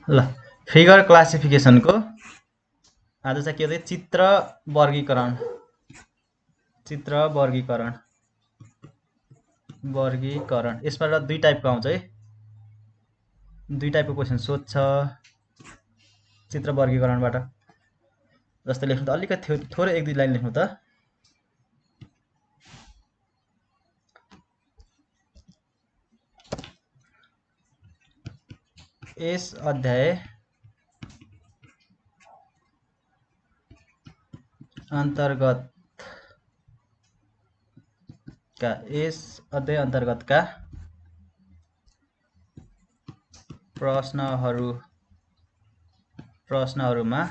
ल फिगर क्लासिफिकेसनको आज चाहिँ के हो चित्र वर्गीकरण यसबाट दुई टाइपको आउँछ है दुई टाइपको क्वेसन सोध्छ चित्र वर्गीकरणबाट जस्तै लेख्नु त अलिकति थोरै एक दुई लाइन लेख्नु त यस अध्याय अन्तर्गतका प्रश्नहरूमा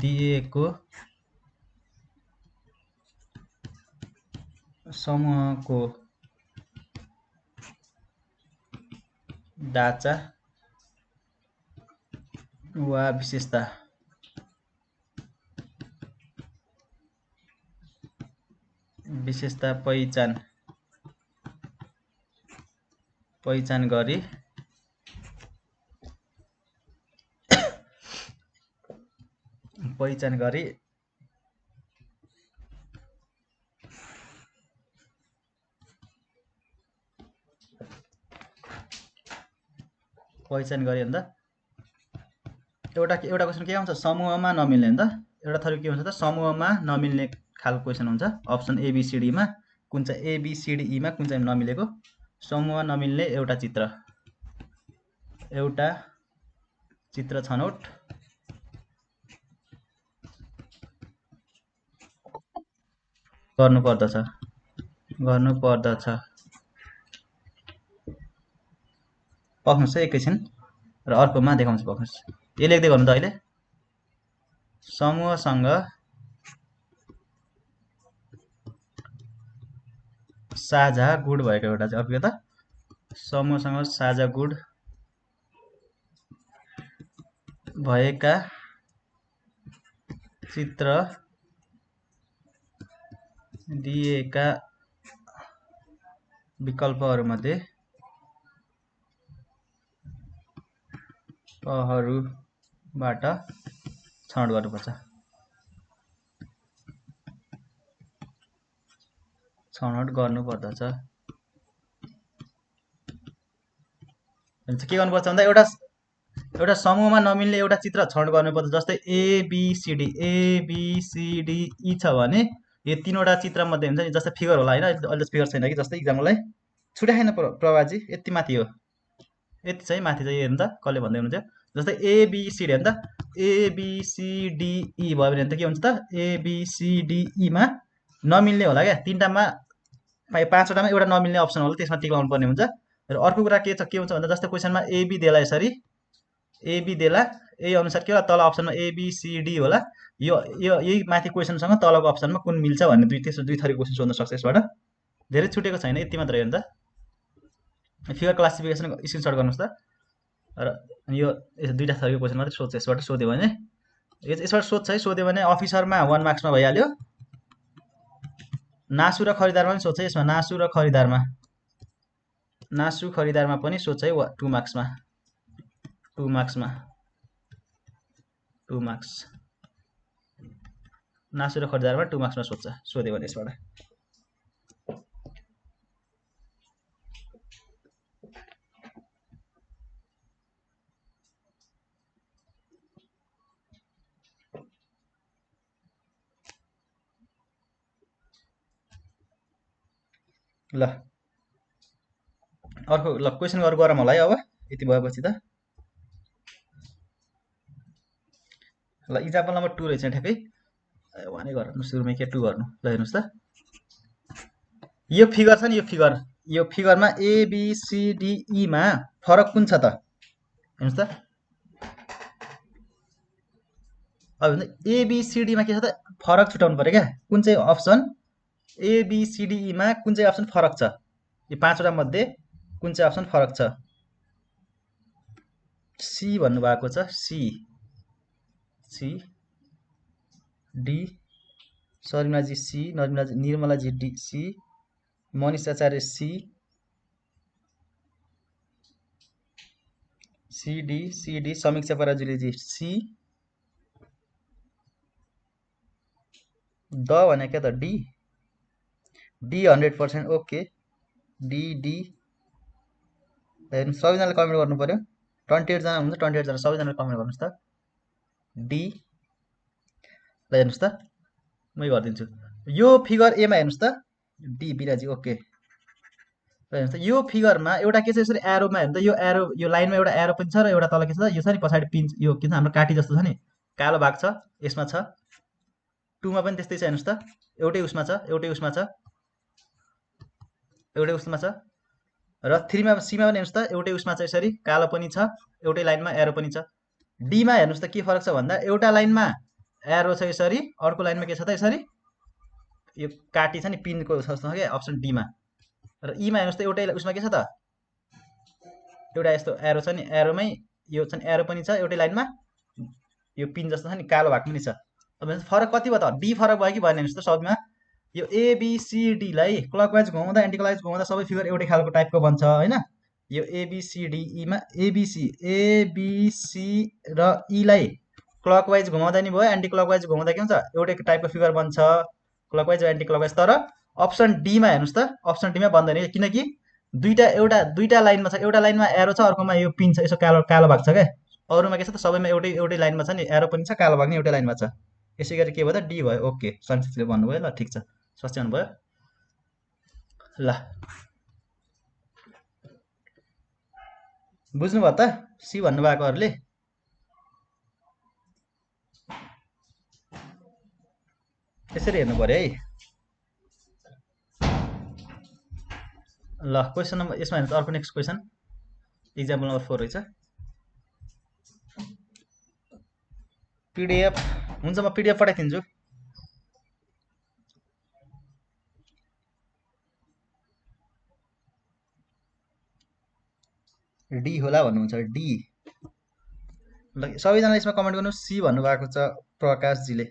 दिइएको समूहको ढाँचा वा विशेषता पहिचान गरी भन्दा एउटा क्वेसन के आउँछ समूहमा नमिल्ने नि त एउटा थरी के हुन्छ त समूहमा नमिल्ने खालको क्वेसन हुन्छ अप्सन एबीसीडी मा कुन चाहिँ एबीसीडी मा कुन चाहिँ नमिलेको समूहमा नमिल्ने एउटा चित्र छनौट गर्नुपर्दछ पक्नुस् है एकैछिन र अर्कोमा देखाउँछु पक्नुस् यो लेख्दै गर्नु त अहिले समूहसँग साझा गुण भएको एउटा चाहिँ अर्को त समूहसँग साझा गुण भएका चित्र दिएका विकल्पहरूमध्ये बाट छनौट गर्नुपर्छ के गर्नुपर्छ भन्दा एउटा समूहमा नमिल्ने एउटा चित्र छनौट गर्नुपर्छ जस्तै एबीसीडी ई छ भने यो तीनवटा चित्र मध्ये हुन्छ नि जस्तै फिगर होला हैन अहिले फिगर छैन कि जस्तै एक्जाम्पललाई छुट्याएन प्रभाजी यति माथि हो यति चाहिँ माथि चाहिँ हेर्नु त कसले भन्दै हुनुहुन्छ जस्तै एबीसीडी हैन त एबीसीडीई भयो भने त के हुन्छ त एबीसीडीई मा नमिल्ने होला क्या तीनटामा पाँचवटामा एउटा नमिल्ने अप्सन होला त्यसमा टिक लाउनु पर्ने हुन्छ र अर्को कुरा के हुन्छ भन्दा जस्तै क्वेसनमा एबी देला यसरी एबी देला यही अनुसार के होला तल अप्सनमा एबीसीडी होला यो यही माथि क्वेसनसँग तलको अप्सनमा कुन मिल्छ भन्ने दुई थरी क्वेसन सोध्न सक्छ यसबाट धेरै छुटेको छैन यति मात्र हो नि त फिगर क्लासिफिकेसन स्क्रिनशट गर्नुस् त र यो दुईटा थरीको क्वेसन मात्रै सोध्छ यसबाट सोध्यो भने यसबाट सोध्छ है सोध्यो भने अफिसरमा 1 मार्क्समा भइहाल्यो नासु र खरिदारमा पनि सोध्छ यसमा नासु खरिदारमा पनि सोध्छ है 2 मार्क्समा 2 मार्क्स नासु र खरिदारमा 2 मार्क्समा सोध्यो भने यसबाट ल अर्को ल क्वेसन गरौँ होला है अब यति भएपछि त ल इक्जाम्पल नम्बर 2 रहेछ ठ्याक्कै वानै गर्नु सुरुमै के 2 गर्नु ल हेर्नुस् त यो फिगर छ नि यो फिगरमा एबीसीडीई मा फरक कुन छ त हेर्नुस् त अब एबीसीडी मा के छ त फरक छुटाउनु पर्यो क्या कुन चाहिँ अप्सन एबीसीडीई मा कुन चाहिँ अप्सन फरक छ यो पाँचवटा मध्ये कुन चाहिँ अप्सन फरक छ सी भन्नु भएको छ सी डी शर्मिलाजी सी निर्मलाजी D C Manish Acharya C, C D Samiksha पराजुलीजी सी, द भने क्या त डी, डी 100% ओके, डी हेर्नु सबैजनाले कमेन्ट गर्नु पर्यो। 28 जना हुन्छ, 28 जना सबैजनाले कमेन्ट गर्नुहोस् त डी। ल हेर्नुहोस् त मै गरिदिन्छु। यो फिगर एमा हेर्नुहोस् त डी बिराजी ओके। ल हेर्नुहोस् त यो फिगरमा एउटा के छ यसरी एरोमा हेर्नु त यो एरो यो लाइनमा एउटा एरो पनि छ र एउटा तल के छ त यो छ नि पछाडि पिन यो किन हाम्रो काटी जस्तो छ नि कालो भाग छ यसमा छ। 2 मा पनि त्यस्तै छ हेर्नुहोस् त एउटै उसमा छ एउटै उसमा छ र 3 मा सी मा पनि हेर्नुहोस् त एउटै उसमा छ यसरी कालो पनि छ एउटै लाइनमा एरो पनि छ। डी मा हेर्नुहोस् त के फरक छ भन्दा एउटा लाइनमा एरो छ यसरी अर्को लाइनमा के छ त यसरी यो काटी छ नि पिनको जस्तो छ के अप्सन डी मा। र ई मा हेर्नुहोस् त एउटै उसमा के छ त एउटा यस्तो एरो छ नि एरोमै यो छ नि एरो पनि छ एउटै लाइनमा यो पिन जस्तो छ नि कालो भाग पनि छ। अब फरक कति भयो त डी फरक भयो कि भएन हेर्नुहोस् त सबैमा यो एबिसिडी लाई क्लकवाइज घुमाउँदा एन्टी क्लकवाइज घुमाउँदा सबै फिगर एउटै खालको टाइपको बन्छ हैन। यो एबिसिडी मा एबिसी र ई लाई क्लकवाइज घुमाउँदा नि भयो एन्टी क्लकवाइज घुमाउँदा के हुन्छ एउटै टाइपको फिगर बन्छ क्लकवाइज र एन्टी क्लकवाइज। तर अप्सन डी मा हेर्नुहोस् त अप्सन डी मा बन्दैन किनकि दुईटा लाइनमा छ एउटा लाइनमा एरो छ अर्कोमा यो पिन छ यसो कालो कालो भाग छ क्या अरूमा के छ त सबैमा एउटै एउटै लाइनमा छ नि एरो पनि छ कालो भाग नि एउटै लाइनमा छ। यसै गरी के भयो त डी भयो ओके सन्चितले भन्नुभयो ल ठिक छ सच्याउनु भयो। ल बुझ्नुभयो त सी भन्नुभएकोहरूले यसरी हेर्नु पर्यो है। ल क्वेसन नम्बर यसमा हेर्नु अर्को नेक्स्ट क्वेसन इक्जाम्पल नम्बर 4 रहेछ। पिडिएफ हुन्छ म पिडिएफ पठाइदिन्छु। डी होला भन्नुहुन्छ डी। ल सबैजना यसमा कमेन्ट गर्नु सी भन्नुभएको छ प्रकाशजीले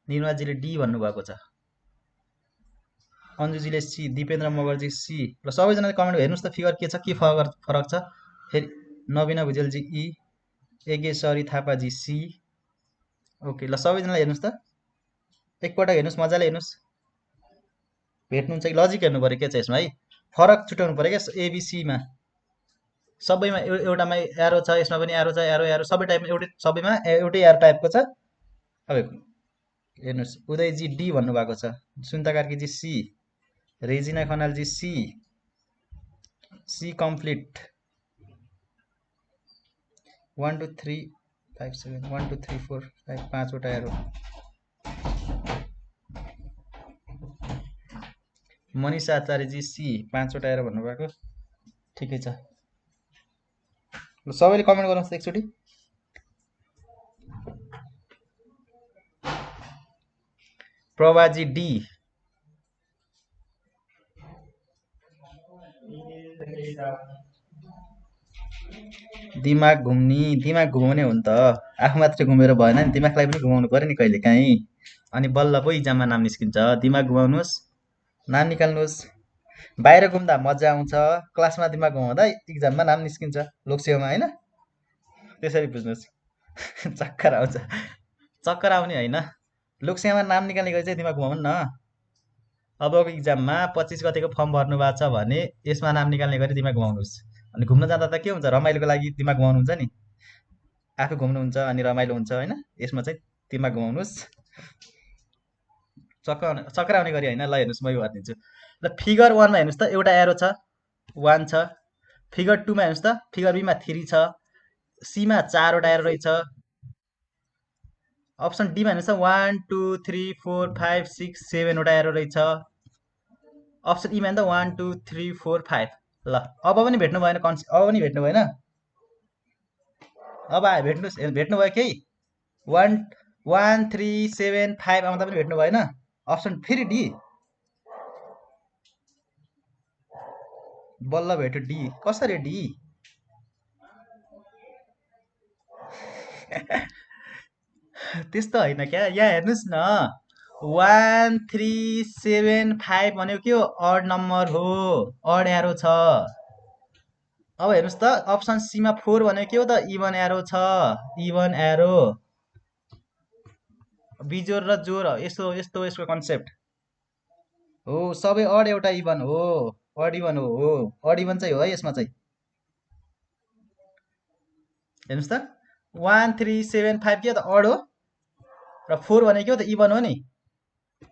निर्मलाजीले डी भन्नुभएको छ अन्जुजीले सी दिपेन्द्र मगरजी सी। ल सबैजनाले कमेन्ट हेर्नुहोस् त फिगर के छ के फरक छ। फेरि नवीना भुजेलजी ई एगेश्वरी थापाजी सी ओके। ल सबैजनाले हेर्नुहोस् त एकपटक हेर्नुहोस् मजाले हेर्नुहोस् भेट्नुहुन्छ कि लजिक हेर्नु पऱ्यो के छ यसमा है फरक छुट्याउनु पऱ्यो क्या एबिसीमा सबैमा एउटामा एरो छ यसमा पनि एरो छ एरो एरो सबै टाइपमा एउटै सबैमा एउटै एरो टाइपको छ। अब हेर्नुहोस् उदयजी डी भन्नुभएको छ सुन्ता कार्कीजी सी रेजिना खनालजी सी सी कम्प्लिट 1 2 3 5 7 1 2 3 4 5 पाँचवटा एरो। मनिष आचार्यजी सी 5वटा एरो भन्नुभएको ठिकै छ। ल सबैले कमेन्ट गर्नुहोस् एकचोटि। प्रभाजी डी दिमाग घुमाउने हो नि त आफू मात्रै घुमेर भएन नि दिमागलाई पनि घुमाउनु पर्यो नि कहिले काहीँ अनि बल्ल पो इक्जाममा नाम निस्किन्छ। दिमाग घुमाउनुहोस् नाम निकाल्नुहोस् बाहिर घुम्दा मजा आउँछ क्लासमा दिमाग घुमाउँदा इक्जाममा नाम निस्किन्छ लोकसेवामा होइन त्यसरी बुझ्नुहोस् चक्कर आउँछ चक्कर आउने होइन लोकसेवामा नाम निकाल्ने गरी चाहिँ दिमाग घुमाउनु न। अबको इक्जाममा 25 गतेको फर्म भर्नु भएको छ भने यसमा नाम निकाल्ने गरी दिमाग घुमाउनुहोस्। अनि घुम्न जाँदा त के हुन्छ रमाइलोको लागि दिमाग घुमाउनुहुन्छ नि आफू घुम्नुहुन्छ अनि रमाइलो हुन्छ होइन यसमा चाहिँ दिमाग घुमाउनुहोस् चक्कर आउने गरी होइन। ल हेर्नुहोस् म गरिदिन्छु। ल फिगर 1 मा हेर्नुहोस् त एउटा एरो छ 1 छ। फिगर 2 मा हेर्नुहोस् त फिगर बी मा 3 छ सी मा 4वटा एरो रहेछ। अप्सन डी मा हेर्नुहोस् त 1 2 3 4 5 6 7वटा एरो रहेछ। अप्सन ई मा हेर्नु त 1 2 3 4 5। ल अब पनि भेट्नु भएन अब पनि भेट्नु भएन अब आयो भेट्नुहोस् भेट्नुभयो केही 1 1 3 7 5 आउँदा पनि भेट्नु भएन। अप्सन फेरि डी बल्ल भेट्यो डी कसरी डी त्यस्तो होइन क्या यहाँ हेर्नुहोस् न 1375 भनेको के हो? अड नम्बर हो, अड एरो छ। अब हेर्नुहोस् त अप्सन सीमा 4 भनेको के हो त? इभन एरो छ, इभन एरो। बिजोड र जोड यस्तो यस्तो यसको कन्सेप्ट हो। सबै अड एउटा इभन हो, अड इभन हो, अड इभन चाहिँ हो है यसमा चाहिँ। हेर्नुहोस् त 1375 के हो त? अड हो र 4 भनेको के हो त? इभन हो नि।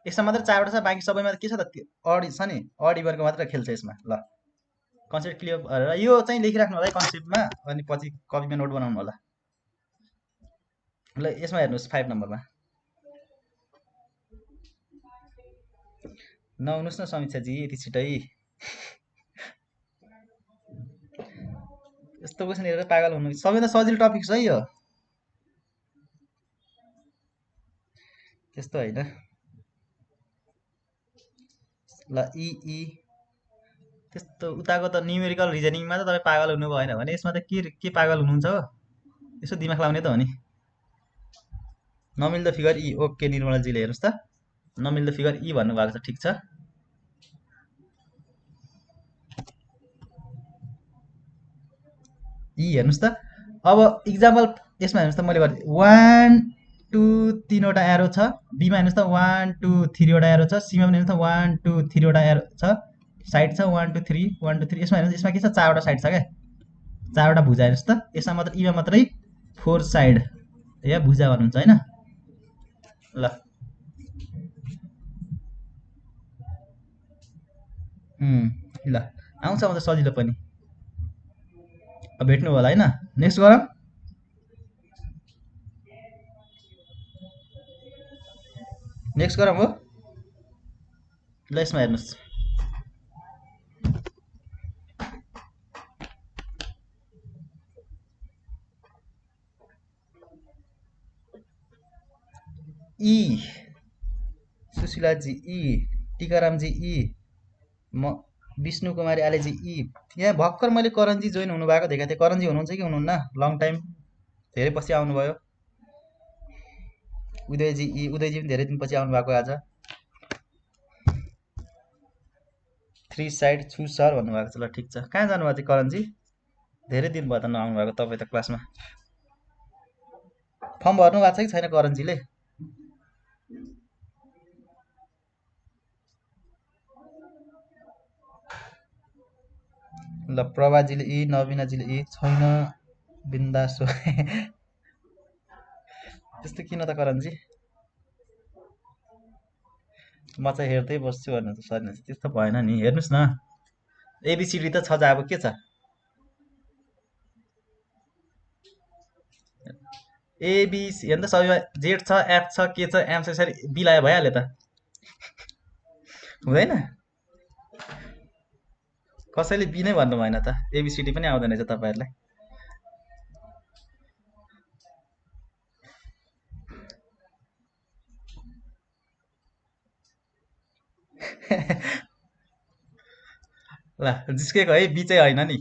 यसमा मात्र 4 वटा छ, बाँकी सबैमा के छ त? अड छ नि, अड इभनको मात्र खेल्छ यसमा। ल कन्सेप्ट क्लियर गरेर यो चाहिँ लेखिराख्नु होला है कन्सेप्टमा, अनि पछि कपीमा नोट बनाउनु होला। ल यसमा हेर्नुहोस् 5 नम्बरमा। नआउनुहोस् न समीक्षाजी यति छिटै। यस्तो क्वेसन हेरेर पागल हुनु। सबैभन्दा सजिलो टपिक छ है यो, त्यस्तो होइन। ल ई त्यस्तो उताको त न्युमेरिकल रिजनिङमा त तपाईँ पागल हुनु भएन भने यसमा त के पागल हुनुहुन्छ हो? यसो दिमाग लाउने त हो नि। नमिल्दो फिगर ई। ओके निर्मलाजीले हेर्नुहोस् त, नमिल्दो फिगर ई भन्नुभएको छ, ठिक छ। ई हेर्नुहोस् त। अब इक्जाम्पल यसमा हेर्नुहोस् त, मैले गरेँ 1 2 3वटा एरो छ। बीमा हेर्नुहोस् त 1 2 3वटा एरो छ। सीमा पनि हेर्नुहोस् त 1 2 3वटा एरो छ। साइड छ 1 2 3 1 2 3। यसमा हेर्नुहोस्, यसमा के छ? 4वटा साइड छ क्या, 4वटा भुजा। हेर्नुहोस् त यसमा मात्र ईमा मात्रै 4 साइड या भुजा भन्नुहुन्छ होइन। ल ल आउँछ आउँछ सजिलो पनि। अब भेट्नु होला होइन। नेक्स्ट गरौँ। नेक्स्ट गरौँ हो। ल यसमा हेर्नुहोस्, ई सुशीलाजी ई, टिकारामजी ई, म विष्णु कुमारी आलेजी ई। यहाँ भर्खर मैले करणजी जोइन हुनुभएको देखाएको थिएँ। करणजी हुनुहुन्छ कि हुनुहुन्न? लङ टाइम, धेरै पछि आउनुभयो। उदयजी ई, उदयजी पनि धेरै दिनपछि आउनुभएको आज। 3 साइड छु सर भन्नुभएको छ। ल ठिक छ। कहाँ जानुभएको थियो करणजी? धेरै दिन भयो त नआउनु भएको तपाईँ त क्लासमा। फर्म भर्नु भएको छ कि छैन करणजीले? ल प्रभाजीले यी, नवीनाजीले यी छैन, बिन्दासो। त्यस्तो किन त करणजी? म चाहिँ हेर्दै बस्छु भन्नु त सर, त्यस्तो भएन नि। हेर्नुहोस् न एबिसिडी त छ, अब के छ? एबिसी हेर्नु त, सबैमा जेड छ, एफ छ, के छ, एम छ, यसरी बी लायो भइहाल्यो त, हुँदैन? कसैले बी नै भन्नु भएन त, एबिसिडी पनि आउँदैन रहेछ तपाईँहरूलाई। ल जिस्केको है, बी चाहिँ होइन नि।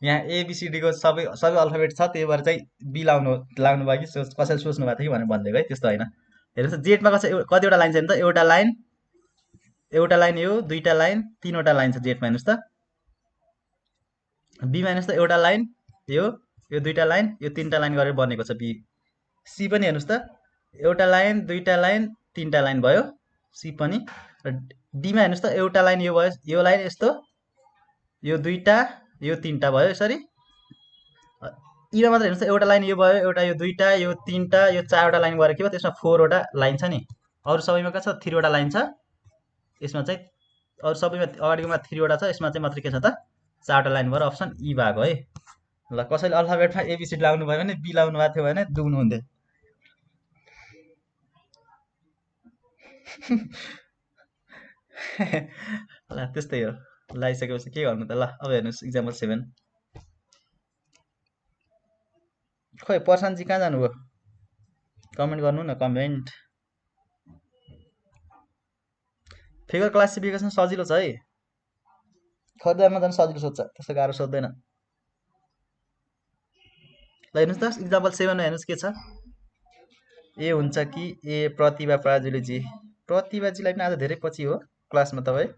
यहाँ एबिसिडीको सबै सबै अल्फाबेट छ, त्यही भएर चाहिँ बी लाग्नु भयो कि कसैले सोच्नु भएको थियो कि भनेर भनिदिएको है, त्यस्तो होइन। हेर्नुहोस् जेडमा कतिवटा लाइन छ नि त? एउटा लाइन यो, दुईवटा लाइन, तीनवटा लाइन छ जेडमा। हेर्नुहोस् त बीमा हेर्नुहोस् त, एउटा लाइन यो दुईवटा लाइन, यो तिनवटा लाइन गरेर बनेको छ बी। सी पनि हेर्नुहोस् त, एउटा लाइन, दुईवटा लाइन, तिनवटा लाइन भयो सी पनि। र डीमा हेर्नुहोस् त, एउटा लाइन यो भयो, यो लाइन यस्तो, यो दुईवटा, यो तिनवटा भयो यसरी। यीमा मात्र हेर्नुहोस् त, एउटा लाइन यो भयो, एउटा यो दुईवटा, यो तिनवटा, यो 4वटा लाइन गरेर के भयो? त्यसमा 4वटा लाइन छ नि। अरू सबैमा के छ? 3वटा लाइन छ। यसमा चाहिँ अरू सबैमा अगाडिकोमा 3वटा छ, यसमा चाहिँ मात्र के छ त? 4वटा लाइन भएर अप्सन ई भएको है। ल कसैले अल्फाबेटमा एबिसिडी लाउनु भयो भने, बी लाउनु भएको थियो भने दुख्नु हुन्थ्यो। ल त्यस्तै हो। लगाइसकेपछि के गर्नु त? ल अब हेर्नुहोस् इक्जाम्पल 7। खोइ प्रशान्तजी कहाँ जानुभयो? कमेन्ट गर्नु न, कमेन्ट। फिगर क्लासिफिकेसन सजिलो छ है, खरिदारमा झन् सजिलो सोध्छ, त्यस्तो गाह्रो सोध्दैन। ल हेर्नुहोस् त इक्जाम्पल 7मा हेर्नुहोस् के छ? ए हुन्छ कि ए प्रतिभा प्राजुलीजी? प्रतिभाजीलाई पनि आज धेरै पछि हो क्लासमा तपाईँ।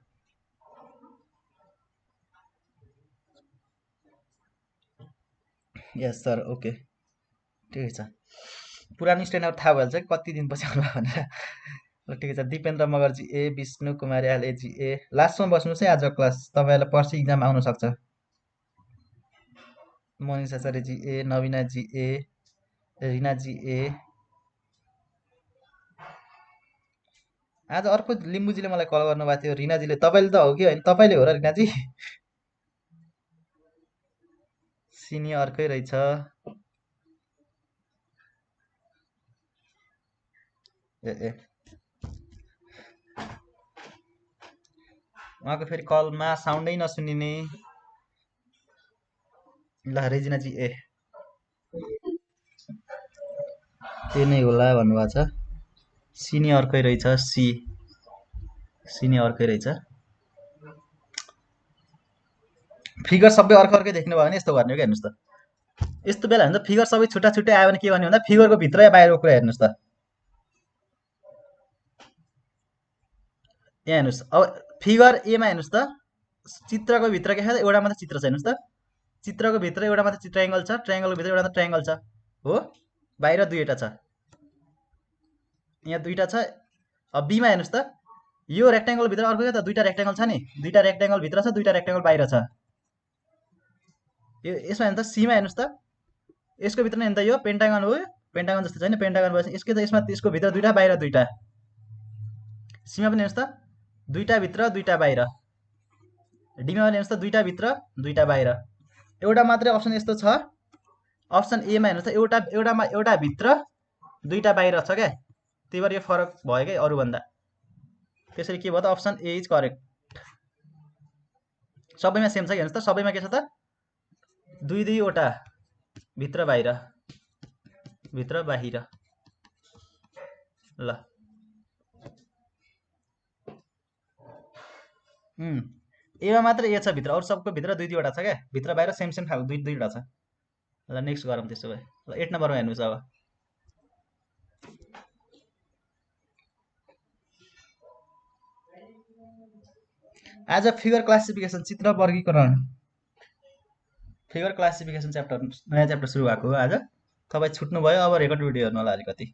यस सर, ओके, ठिकै छ। पुरानो स्ट्यान्डर्ड थाहा भइहाल्छ कि कति दिनपछि आउनु भनेर। ल ठिकै छ। दिपेन्द्र मगर्जी ए, विष्णु कुमारी आलेजी ए। लास्टमा बस्नुहोस् है आज क्लास, तपाईँहरूलाई पर्सि इक्जाम आउन सक्छ। मनिष आचार्यजी ए, नवीनाजी ए, रिनाजी ए। आज अर्को लिम्बूजीले मलाई कल गर्नुभएको थियो, रिनाजीले। तपाईँले त हो कि होइन? तपाईँले हो र रिनाजी? सिनी अर्कै रहेछ। ए उहाँको फेरि कलमा साउन्डै नसुनिने। ल रेजिनाजी ए, त्यो नै होला भन्नुभएको छ। सिनी अर्कै रहेछ, सिनी अर्कै रहेछ। फिगर सबै अर्कै देख्नु भयो भने यस्तो गर्ने हो कि, हेर्नुहोस् त। यस्तो बेला हुन्छ फिगर सबै छुट्टा छुट्टै आयो भने के गर्ने भन्दा फिगरको भित्र या बाहिरको कुरा हेर्नुहोस् त। यहाँ हेर्नुहोस्, अब फिगर एमा हेर्नुहोस् त, चित्रको भित्र के छ? एउटा मात्रै चित्र छ, हेर्नुहोस् त। चित्रको भित्र एउटा मात्रै ट्रायङ्गल छ, ट्रायङ्गलको भित्र एउटा मात्रै ट्रायङ्गल छ, हो? बाहिर दुईवटा छ, यहाँ दुईवटा छ। अब बीमा हेर्नुहोस् त, यो रेक्ट्याङ्गल भित्र अर्को त दुईवटा रेक्ट्याङ्गल छ नि, दुईवटा रेक्ट्याङ्गल भित्र छ, दुईवटा रेक्ट्याङ्गल बाहिर छ। यो यसमा हेर्नु त, सीमा हेर्नुहोस् त, यसको भित्र नि त यो पेन्टागन हो, पेन्टागन जस्तो छैन, पेन्टागन भएपछि यसको त यसमा यसको भित्र दुईवटा बाहिर दुईवटा। सीमा पनि हेर्नुहोस् त, दुईवटा भित्र दुईवटा बाहिर। डीमा पनि हेर्नुहोस् त, दुईवटा भित्र दुईवटा बाहिर। एउटा मात्रै अप्सन यस्तो छ, अप्सन एमा हेर्नुहोस् त, एउटा भित्र दुईवटा बाहिर छ क्या, त्यही भएर यो फरक भयो क्या अरूभन्दा। त्यसरी के भयो त, अप्सन ए इज करेक्ट। सबैमा सेम छ कि, हेर्नुहोस् त, सबैमा के छ त, दुई दुईवटा भित्र बाहिर, भित्र बाहिर। ल एमा मात्र ए छ भित्र, अरू सबको भित्र दुई दुईवटा छ क्या, भित्र बाहिर सेम सेम खालको दुई दुईवटा छ। ल नेक्स्ट गरौँ त्यसो भए। ल 8 नम्बरमा हेर्नुहोस् अब। आज फिगर क्लासिफिकेसन, चित्र वर्गीकरण, फिगर क्लासिफिकेसन च्याप्टर, नयाँ च्याप्टर सुरु भएको हो आज। तपाईँ छुट्नुभयो, अब रेकर्ड भिडियो हेर्नु होला अलिकति।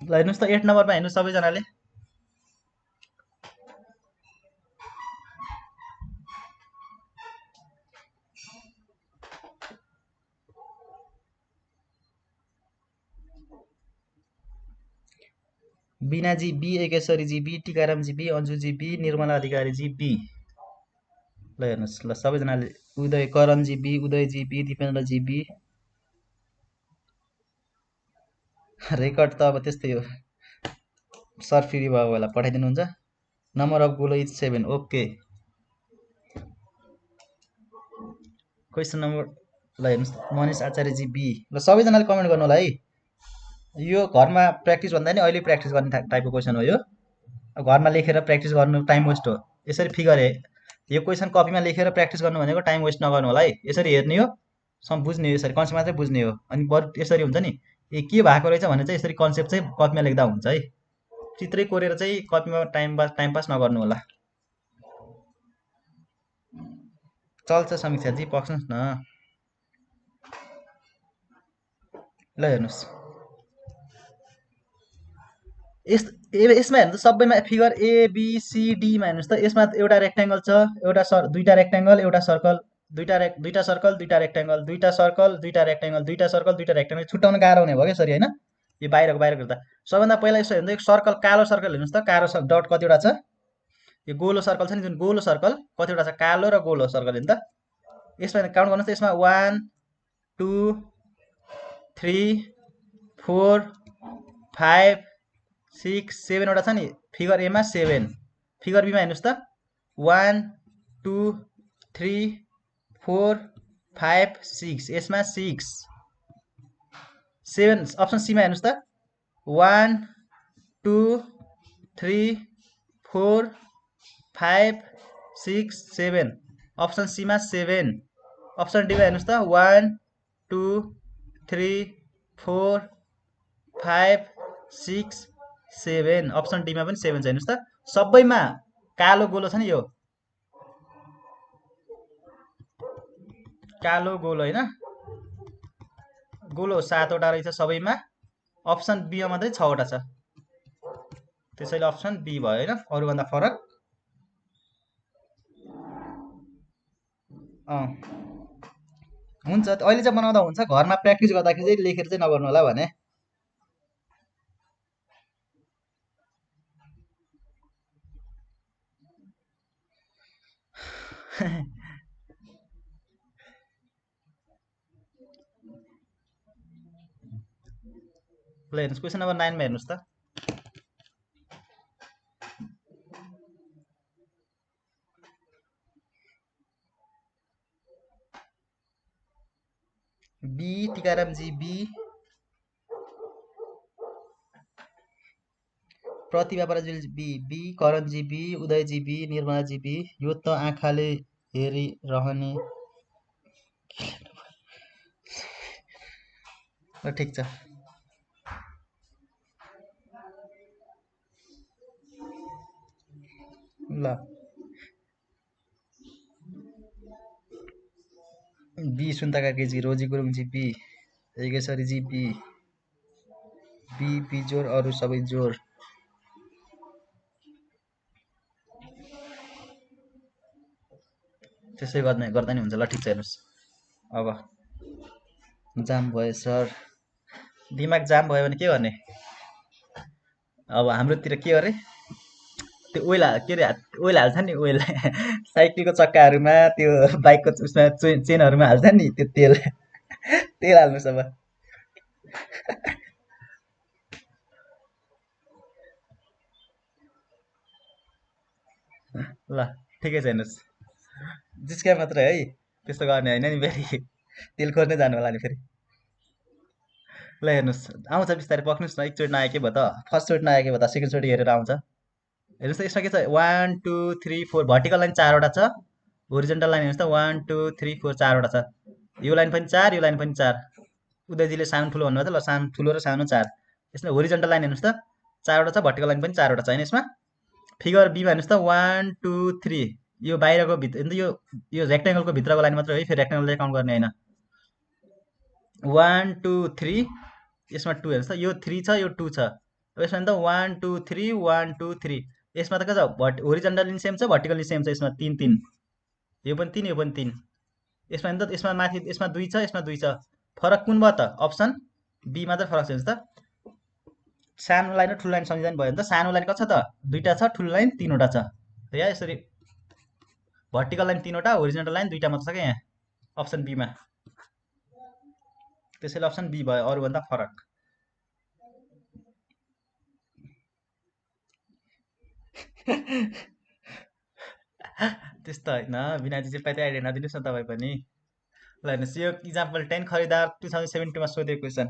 ल हेर्नुहोस् त, 8 नम्बरमा हेर्नुहोस् सबैजनाले। बिनाजी बी, एकेश्वरीजी बी, टिकारामजी बी, अन्जुजी बी, निर्मला अधिकारीजी बी। ल हेर्नुहोस्, ल सबैजनाले, उदय करणजी बी, उदयजी बी, दिपेन्द्रजी बी। रेकर्ड त अब त्यस्तै हो, सर फ्री भयो बेला पठाइदिनुहुन्छ। Number of goal is 7, okay. Question number, ल हेर्नुहोस्, मनिष आचार्यजी बी। ल सबैजनाले कमेन्ट गर्नु होला है। यो घरमा प्र्याक्टिस भन्दा नि अहिले प्र्याक्टिस गर्ने टाइपको क्वेसन हो यो। घरमा लेखेर प्र्याक्टिस गर्नु टाइम वेस्ट हो। यसरी फिगर यो क्वेसन कपीमा लेखेर प्र्याक्टिस गर्नु भनेको टाइम वेस्ट नगर्नु होला है। यसरी हेर्ने हो, बुझ्ने हो, यसरी कन्सेप्ट मात्रै बुझ्ने हो। अनि बरु यसरी हुन्छ नि, ए के भएको रहेछ भने चाहिँ यसरी कन्सेप्ट चाहिँ कपीमा लेख्दा हुन्छ है। चित्रै कोरेर चाहिँ कपीमा टाइम पास नगर्नु होला। चल्छ समीक्षाजी, पक्नुहोस् न। ल हेर्नुहोस्, यसमा हेर्नु त, सबैमा फिगर एबिसिडीमा हेर्नुहोस् त, यसमा एउटा रेक्ट्याङ्गल छ, दुईवटा रेक्ट्याङ्गल, एउटा सर्कल, दुईवटा सर्कल, दुईवटा रेक्ट्याङ्गल, दुईवटा सर्कल, दुईवटा रेक्ट्याङ्गल, दुईवटा सर्कल, दुईवटा रेक्ट्याङ्गल, छुट्याउन गाह्रो हुने भयो क्या सरी, होइन? यो बाहिरको हेर्दा सबभन्दा पहिला यसो हेर्नु, एक सर्कल, कालो सर्कल हेर्नुहोस् त, कालो डट कतिवटा छ? यो गोलो सर्कल छ नि, जुन गोलो सर्कल कतिवटा छ? कालो र गोलो सर्कल हेर्नु त। यसमा काउन्ट गर्नुहोस् त, यसमा 1 2 3 4 5 6 7 वटा छ नि, फिगर एमा 7। फिगर बीमा हेर्नुहोस् त, 1 2 3 4 5 6, यसमा 6 7। अप्सन सीमा हेर्नुहोस् त, 1 2 3 4 5 6 7, अप्सन सीमा 7। अप्सन डीमा हेर्नुहोस् त 1 2 3 4 5 6 7 अप्सन डीमा पनि 7 छ हेर्नुहोस् त सबैमा कालो गोलो छ नि यो कालो गोलो होइन गोलो 7 वटा रहेछ सबैमा अप्सन बीमा मात्रै 6 वटा छ त्यसैले अप्सन बी भयो होइन अरूभन्दा फरक हुन्छ अहिले चाहिँ बनाउँदा हुन्छ घरमा प्र्याक्टिस गर्दाखेरि चाहिँ लेखेर चाहिँ नगर्नु होला भने ल हेर्नुहोस् क्वेसन नम्बर 9 मा हेर्नुहोस् त बी टीकारामजी B Pratibha Parajuli B B करणजी बी उदयजी बी निर्मलाजी बी यो त आँखाले हेरिरहने ल ठिक छ ल बी सुन्तका केजी रोजी गुरुङजी बी योगेश्वरीजी बी बी बिजोर अरू सबै जोर त्यसै गर्दा नि हुन्छ ल ठिक छ हेर्नुहोस् अब जाम भयो सर दिमाग जाम भयो भने के गर्ने अब हाम्रोतिर के गरे त्यो ओइल के अरे ओइल हाल्छ नि ओइल साइकलको चक्काहरूमा त्यो बाइकको उसमा चेनहरूमा हाल्छ नि त्यो तेल तेल हाल्नुहोस् अब ल ठिकै छ हेर्नुहोस् जिस्का मात्रै है त्यस्तो गर्ने होइन नि फेरि तेल खोज्नै जानु होला नि फेरि ल हेर्नुहोस् आउँछ बिस्तारै पक्नुहोस् न एकचोटि नआए के भयो त फर्स्टचोटि नआए के भयो त सेकेन्डचोटि हेरेर आउँछ हेर्नुहोस् त यसमा के छ 1 2 3 4 भर्टिकल लाइन 4 वटा छ होरिजेन्टल लाइन हेर्नुहोस् त 1 2 3 4 4 वटा छ यो लाइन पनि 4 यो लाइन पनि 4 उदयजीले सानो ठुलो भन्नुभयो त ल सानो ठुलो र सानो 4 यसमा होरिजेन्टल लाइन हेर्नुहोस् त 4 वटा छ भर्टिकल लाइन पनि 4 वटा छ होइन यसमा फिगर बीमा हेर्नुहोस् त 1 2 3 यो बाहिरको भित्र यो रेक्टेङ्गलको भित्रको लाइन मात्रै है फेरि रेक्टेङ्गलले काउन्ट गर्ने होइन 1 2 3 यसमा 2 हेर्नुहोस् त यो 3 छ यो 2 छ यसमा त 1 2 3 1 2 3 यसमा त के छ होरिजेन्टल सेम छ भर्टिकल सेम छ यसमा 3 3 यो पनि 3 यो पनि 3 यसमा त यसमा माथि यसमा 2 छ यसमा 2 छ फरक कुन भयो त अप्सन बी मात्र फरक छ त सानो लाइन र ठुलो लाइन सम्झिँदा भयो नि त सानो लाइन कति छ त दुईटा छ ठुलो लाइन 3 वटा छ या यसरी भर्टिकल लाइन 3 वटा होरिजेन्टल लाइन 2टा मात्र छ क्या यहाँ अप्सन बीमा त्यसैले अप्सन बी भयो अरूभन्दा फरक त्यस्तो होइन बिनाजी चाहिँ पाइँदै आइडिया नदिनुहोस् न तपाईँ पनि ल हेर्नुहोस् यो इक्जाम्पल 10 खरिदार 2072 मा सोधेको क्वेसन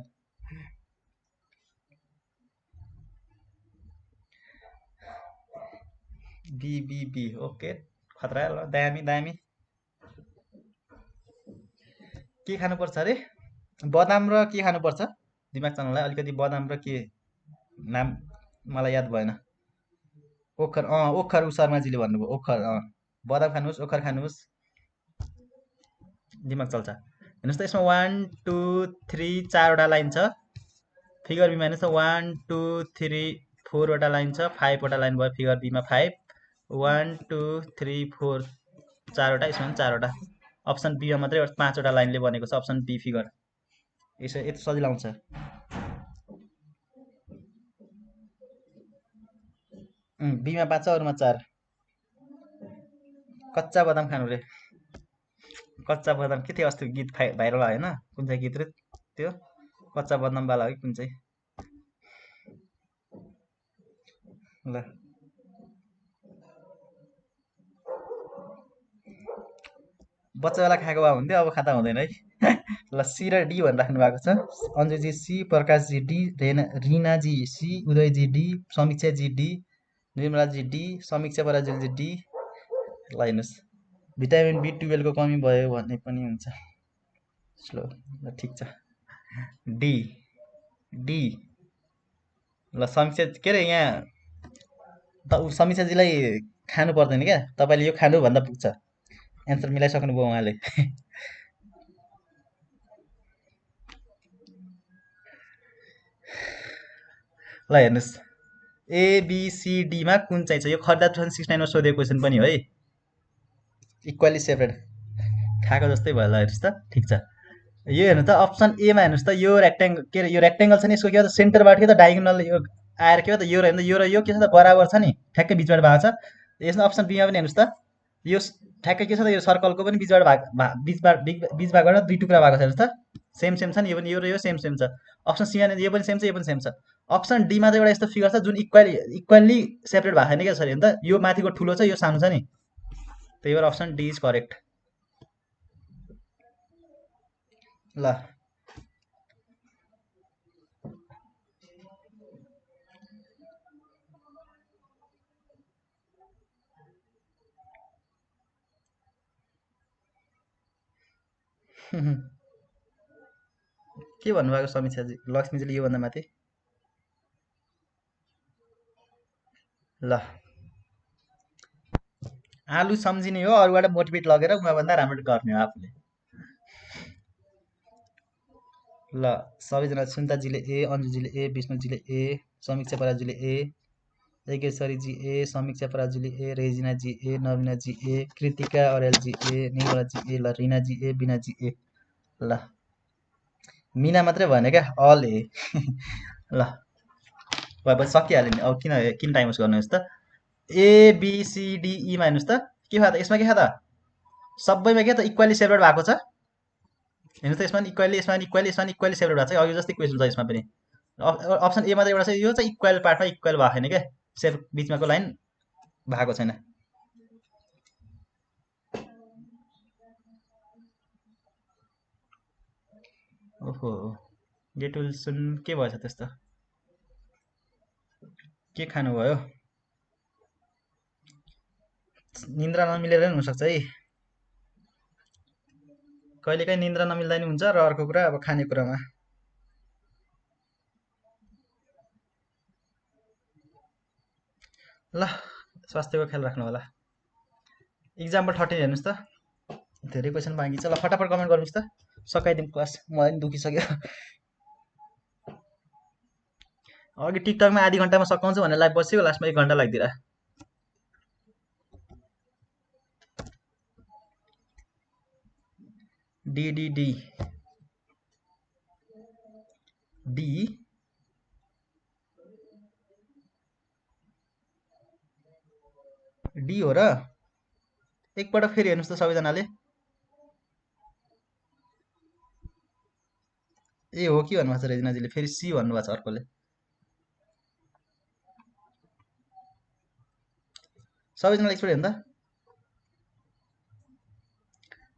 बी ओके खतरा ल दामी दामी के खानुपर्छ अरे बदाम र के खानुपर्छ दिमाग चल्नलाई अलिकति बदाम र के नाम मलाई याद भएन ओखर ओखर शर्माजीले भन्नुभयो ओखर बदाम खानुहोस् ओखर खानुहोस् दिमाग चल्छ हेर्नुहोस् त यसमा 1 2 3 4 वटा लाइन छ फिगर बीमा हेर्नुहोस् त 1 2 3 4 वटा लाइन छ 5 वटा लाइन भयो फिगर बीमा 5 1 2 3 4 4 वटा यसमा 4 वटा अप्सन बीमा मात्रै 5 वटा लाइनले बनेको छ अप्सन बी फिगर यसो यति सजिलो आउँछ बीमा 5 छ अरूमा 4 कच्चा बदाम खानु रे कच्चा बदाम के थियो अस्ति गीत भाइरल भयो होइन कुन चाहिँ गीत रे त्यो कच्चा बदामवाला हो कि कुन चाहिँ ल बच्चावाला खाएको भए हुन्थ्यो अब खाता हुँदैन है ल सी र डी भनेर राख्नु भएको छ अन्जुजी सी प्रकाशजी D रिनाजी C Udayji D समीक्षाजी D निर्मलाजी D समीक्षा पराजुलजी डी ल हेर्नुहोस् भिटामिन B12 को कमी भयो भन्ने पनि हुन्छ। स्लो ल ठिक छ। डी डी ल समीक्षा के अरे यहाँ समीक्षाजीलाई खानु पर्दैन क्या, तपाईँले यो खानु भन्दा पुग्छ। एन्सर मिलाइसक्नु भयो उहाँले। ल हेर्नुहोस्, ABCDमा कुन चाहिँ छ? यो खड्डा 2069 मा सोधेको क्वेसन पनि हो है। इक्वली सेपरेट खाएको जस्तै भयो। ल हेर्नुहोस् त, ठिक छ। यो हेर्नु त अप्सन एमा हेर्नुहोस् त, यो रेक्टेङ्गल के अरे यो रेक्टेङ्गल छ नि, यसको के भन्छ सेन्टरबाट के त डायगोनल यो आएर के हो त यो हेर्नु यो र यो के छ त बराबर छ नि, ठ्याक्कै बिचबाट भएको छ। यसमा अप्सन बीमा पनि हेर्नुहोस् त, यो ठ्याक्कै के छ त यो सर्कलको पनि बिचबाट बिच भागबाट दुई टुक्रा भएको छ। हेर्नुहोस् त सेम सेम छ नि, यो पनि यो र यो सेम सेम छ। अप्सन सीमा यो पनि सेम छ, यो पनि सेम छ। अप्सन डीमा चाहिँ एउटा यस्तो फिगर छ जुन इक्वल्ली सेपरेट भएको छैन क्या सर। हेर्नु त यो माथिको ठुलो छ, यो सानो छ नि, त्यही भएर अप्सन डी इज करेक्ट। ल के भन्नुभएको समीक्षाजी, लक्ष्मीजीले योभन्दा माथि? ल आलु सम्झिने हो, अरूबाट मोटिभेट लगेर उहाँभन्दा राम्रो गर्ने हो आफूले। ल सबैजना, सुन्ताजीले ए, अन्जुजीले ए, विष्णुजीले ए, समीक्षा पराजुले ए, एकेश्वरीजी ए, समीक्षा पराजुले ए, रेजिनाजी ए, नवीनाजी ए, कृतिका अर्यालजी ए, निर्मलाजी ए, ल रिनाजी ए, बिनाजी ए। ल मिना मात्रै भने क्या, अल ए। ल भएपछि सकिहाल्यो नि, अब किन टाइम वेस्ट गर्नुहोस् त। ABCDEमा हेर्नुहोस् त के भयो त, यसमा के छ त सबैमा के त इक्वली सेपरेट भएको छ। हेर्नुहोस् त यसमा पनि इक्वली, यसमा पनि इक्वली, यसमा पनि इक्वली सेपरेट भएको छ। अघि जस्तै क्वेसन छ यसमा पनि। अप्सन एमा चाहिँ एउटा चाहिँ यो चाहिँ इक्वल पार्टमा इक्वल भएको छैन क्या, बिचमाको लाइन भएको छैन। ओहो गेट विल्सन के भएछ त्यस्तो, के खानुभयो? निन्द्रा नमिलेर पनि हुनसक्छ है, कहिलेकाहीँ निन्द्रा नमिल्दा नि हुन्छ। र अर्को कुरा अब खानेकुरामा ल स्वास्थ्यको ख्याल राख्नु होला। इक्जाम्पल 13 हेर्नुहोस् त, धेरै क्वेसन बाँकी छ। ल फटाफट कमेन्ट गर्नुहोस् त, सकाइदिउँ क्लास, मलाई पनि दुखिसक्यो। अघि टिकटकमा आधी घन्टामा सकाउँछु भनेर लाइभ बस्यो, लास्टमा 1 घन्टा लाग्दिएर। डी हो र? एकपल्ट फेरि हेर्नुहोस् त सबैजनाले। ए हो कि भन्नुभएको छ रेजिनाजीले, फेरि सी भन्नुभएको छ अर्कोले। सबैजनाले एकचोटि हेर्नु त,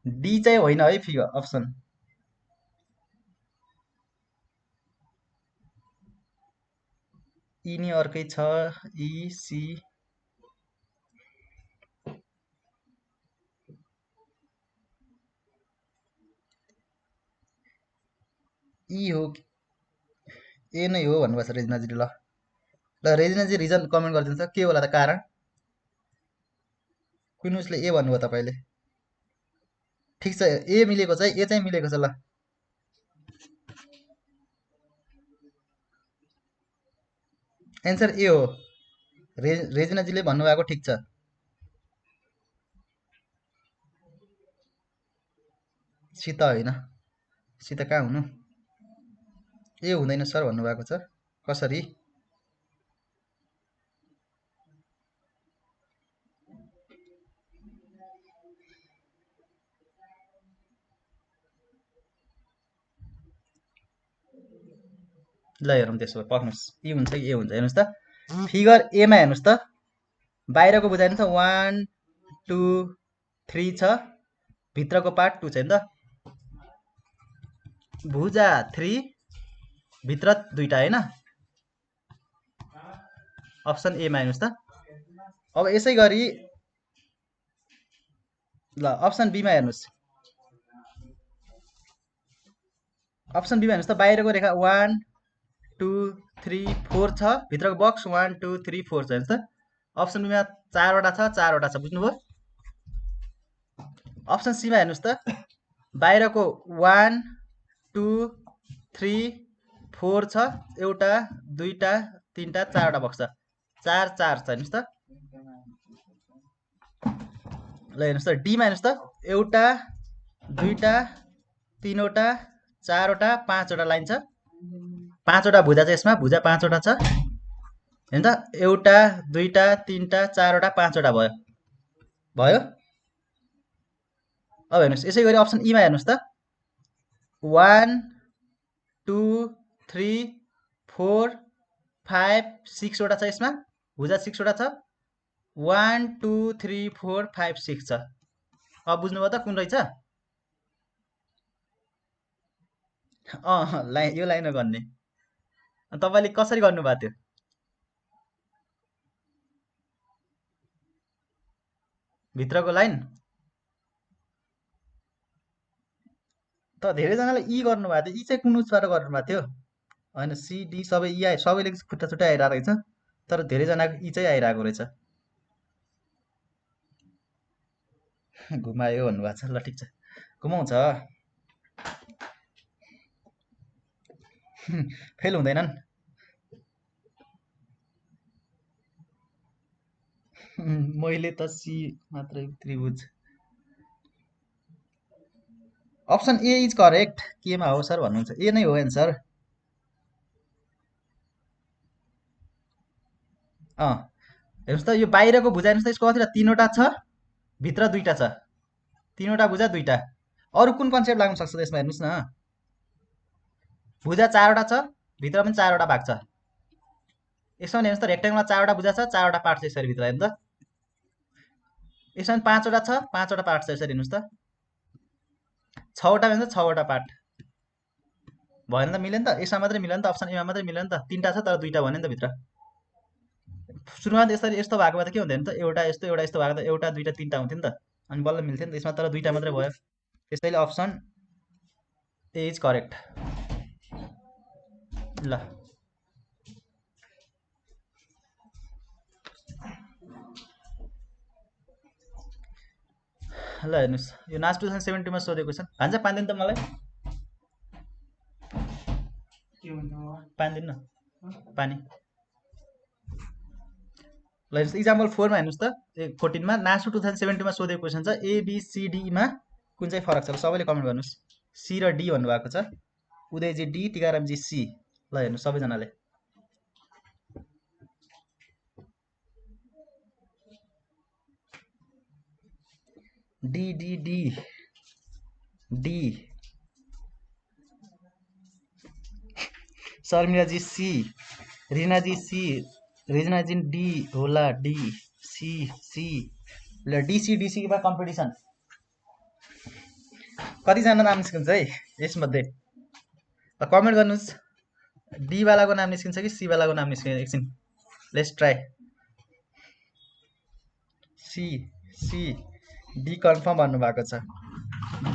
डी चाहिँ होइन है फिगर अप्सन। ई नि अर्कै छ, ई सी ई हो, ए नै हो भन्नुभएको छ रेजिनाजीले। ल ल रेजिनाजी रिजन कमेन्ट गरिदिनुहोस् त, के होला त कारण? क्विनुसले ए भन्नुभयो तपाईँले, ठिक छ। ए मिलेको छ, ए चाहिँ मिलेको छ। ल एन्सर ए हो, रेजिनाजीले भन्नुभएको ठिक छ। सीता होइन, सीता कहाँ हुनु, ए हुँदैन सर भन्नुभएको छ। कसरी? ल हेरौँ त्यसो भए, पक्नुहोस् ई हुन्छ कि ए हुन्छ। हेर्नुहोस् त फिगर एमा हेर्नुहोस् त, बाहिरको बुझाइ छ 1 2 3 छ, भित्रको पार्ट 2 छ नि त। भुजा 3 भित्र 2टा होइन, अप्सन एमा हेर्नुहोस् त। अब यसै गरी ल अप्सन बीमा हेर्नुहोस्, अप्सन बीमा हेर्नुहोस् त, बाहिरको रेखा 1 2 3 4 छ, भित्रको बक्स 1 2 3 4 छ। हेर्नुहोस् त, अप्सन बीमा 4वटा छ, 4वटा छ, बुझ्नुभयो? अप्सन सीमा हेर्नुहोस् त, बाहिरको 1 2 3 4 छ, एउटा दुईटा तीनटा चारवटा बक्स छ, 4 4 छ। हेर्नुहोस् त, ल हेर्नुहोस् त, डीमा हेर्नुहोस् त, एउटा दुईटा तीनवटा चारवटा पाँचवटा लाइन छ, पाँचवटा भुजा छ यसमा, भुजा पाँचवटा छ। हेर्नु त, एउटा दुईटा तीनटा चारवटा पाँचवटा भयो, भयो। अब हेर्नुहोस्, यसै गरी अप्सन ईमा हेर्नुहोस् त, 1 2 3 4 5 6वटा छ यसमा, भुजा 6वटा छ, 1 2 3 4 5 6 छ। अब बुझ्नुभयो त कुन रहेछ? लाइन, यो लाइनमा गर्ने। तपाईँले कसरी गर्नुभएको थियो? भित्रको लाइन त धेरैजनाले ई गर्नुभएको थियो, ई चाहिँ कुन उसबाट गर्नुभएको थियो? होइन, सिडी सबै ई आयो, सबैले खुट्टा छुट्टै आइरहेको रहेछ, तर धेरैजनाको ई चाहिँ आइरहेको रहेछ। घुमायो भन्नुभएको छ, ल ठिक छ, घुमाउँछ। फेल हुँदैनन्। मैले त सी मात्रै त्रिभुज। Option A is correct. केमा हो सर भन्नुहुन्छ? ए नै हो एन्सर। हेर्नुहोस् त, यो बाहिरको भुजा हेर्नुहोस् त, यसको कतिवटा? 3वटा छ, भित्र 2टा छ, 3वटा भुजा 2टा। अरू कुन कन्सेप्ट लाग्न सक्छ त्यसमा? हेर्नुहोस् न, भुजा 4वटा छ, भित्र पनि 4वटा भाग छ। यसमा पनि हेर्नुहोस् त, रेक्टेङ्गलमा 4वटा भुजा छ, 4वटा पार्ट छ यसरी भित्र। हेर्नु त, यसमा पनि 5वटा छ, 5वटा पार्ट छ यसरी। हेर्नुहोस् त, 6वटा भन्छ, 6वटा पार्ट भएन त, मिल्यो नि त। यसमा मात्रै मिल्यो नि त, अप्सन एमा मात्रै मिल्यो नि त। 3टा छ तर 2टा भन्यो नि त भित्र। सुरुमा त यसरी यस्तो भएको भए त के हुन्थ्यो नि त, एउटा यस्तो एउटा यस्तो भएको त एउटा दुईटा तीनटा हुन्थ्यो नि त, अनि बल्ल मिल्थ्यो नि त। यसमा तर 2टा मात्रै भयो, त्यसैले अप्सन ए इज करेक्ट। ल ल हेर्नुहोस्, यो नाच 2072मा सोधेको छ। भान्जा पाँदिनु त मलाई, पाँदिनु न पानी। ल हेर्नुहोस्, इक्जाम्पल 4मा हेर्नुहोस् त, 14मा नासु 2072मा सोधेको क्वेसन छ, एबिसिडीमा कुन चाहिँ फरक छ? सबैले कमेन्ट गर्नुहोस्। सी र डी भन्नुभएको छ, उदयजी डी, टिकारामजी सी। ल हेर्नुहोस् सबैजनाले, डी डी डी डी, शर्मिलाजी सी, रिनाजी सी, रिजनाजी डी होला, डी सी सी। ल डिसी डिसीमा कम्पिटिसन, कतिजना नाम निस्किन्छ है यसमध्ये? ल कमेन्ट गर्नुहोस्, डी वालाको नाम निस्किन्छ कि सी वालाको नाम निस्किन्छ? एकछिन, let's try. C C D confirm भन्नुभएको छ,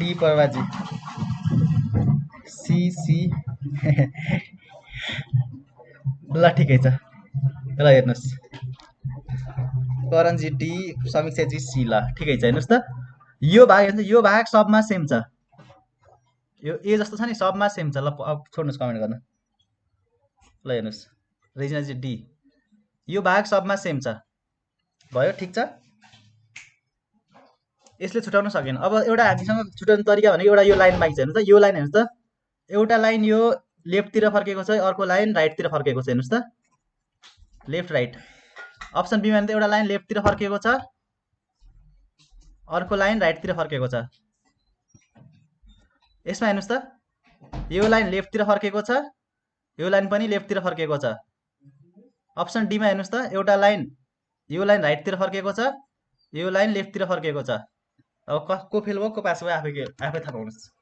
डी पर्वाजी, सी सी। ल ठिकै छ, ल हेर्नुहोस्, करणजी डी, समीक्षाजी सी। ल ठिकै छ, हेर्नुहोस् त, यो भाग हेर्नु, यो भाग सबमा सेम छ, यो ए जस्तो छ नि, सबमा सेम छ। ल अब छोड्नुहोस् कमेन्ट गर्न। ल हेर्नुहोस्, रेजिनाजी डी, यो भाग सबमा सेम छ, भयो, ठिक छ। यसले छुटाउन सकेन। अब एउटा हामीसँग छुटाउने तरिका भनेको एउटा यो लाइन बाँकी छ। हेर्नुहोस् त, यो लाइन हेर्नुहोस् त, एउटा लाइन यो लेफ्टतिर फर्केको छ, अर्को लाइन राइटतिर फर्केको छ। हेर्नुहोस् त, लेफ्ट राइट। अप्सन बीमा त एउटा लाइन लेफ्टतिर फर्केको छ, अर्को लाइन राइटतिर फर्केको छ। यसमा हेर्नुहोस् त, यो लाइन लेफ्टतिर फर्केको छ, यो लाइन पनि लेफ्टतिर फर्केको छ। अप्सन डीमा हेर्नुहोस् त, एउटा लाइन, यो लाइन राइटतिर फर्केको छ, यो लाइन लेफ्टतिर फर्केको छ। अब को फेल भयो, को पास भयो, आफै थाहा पाउनुहोस्।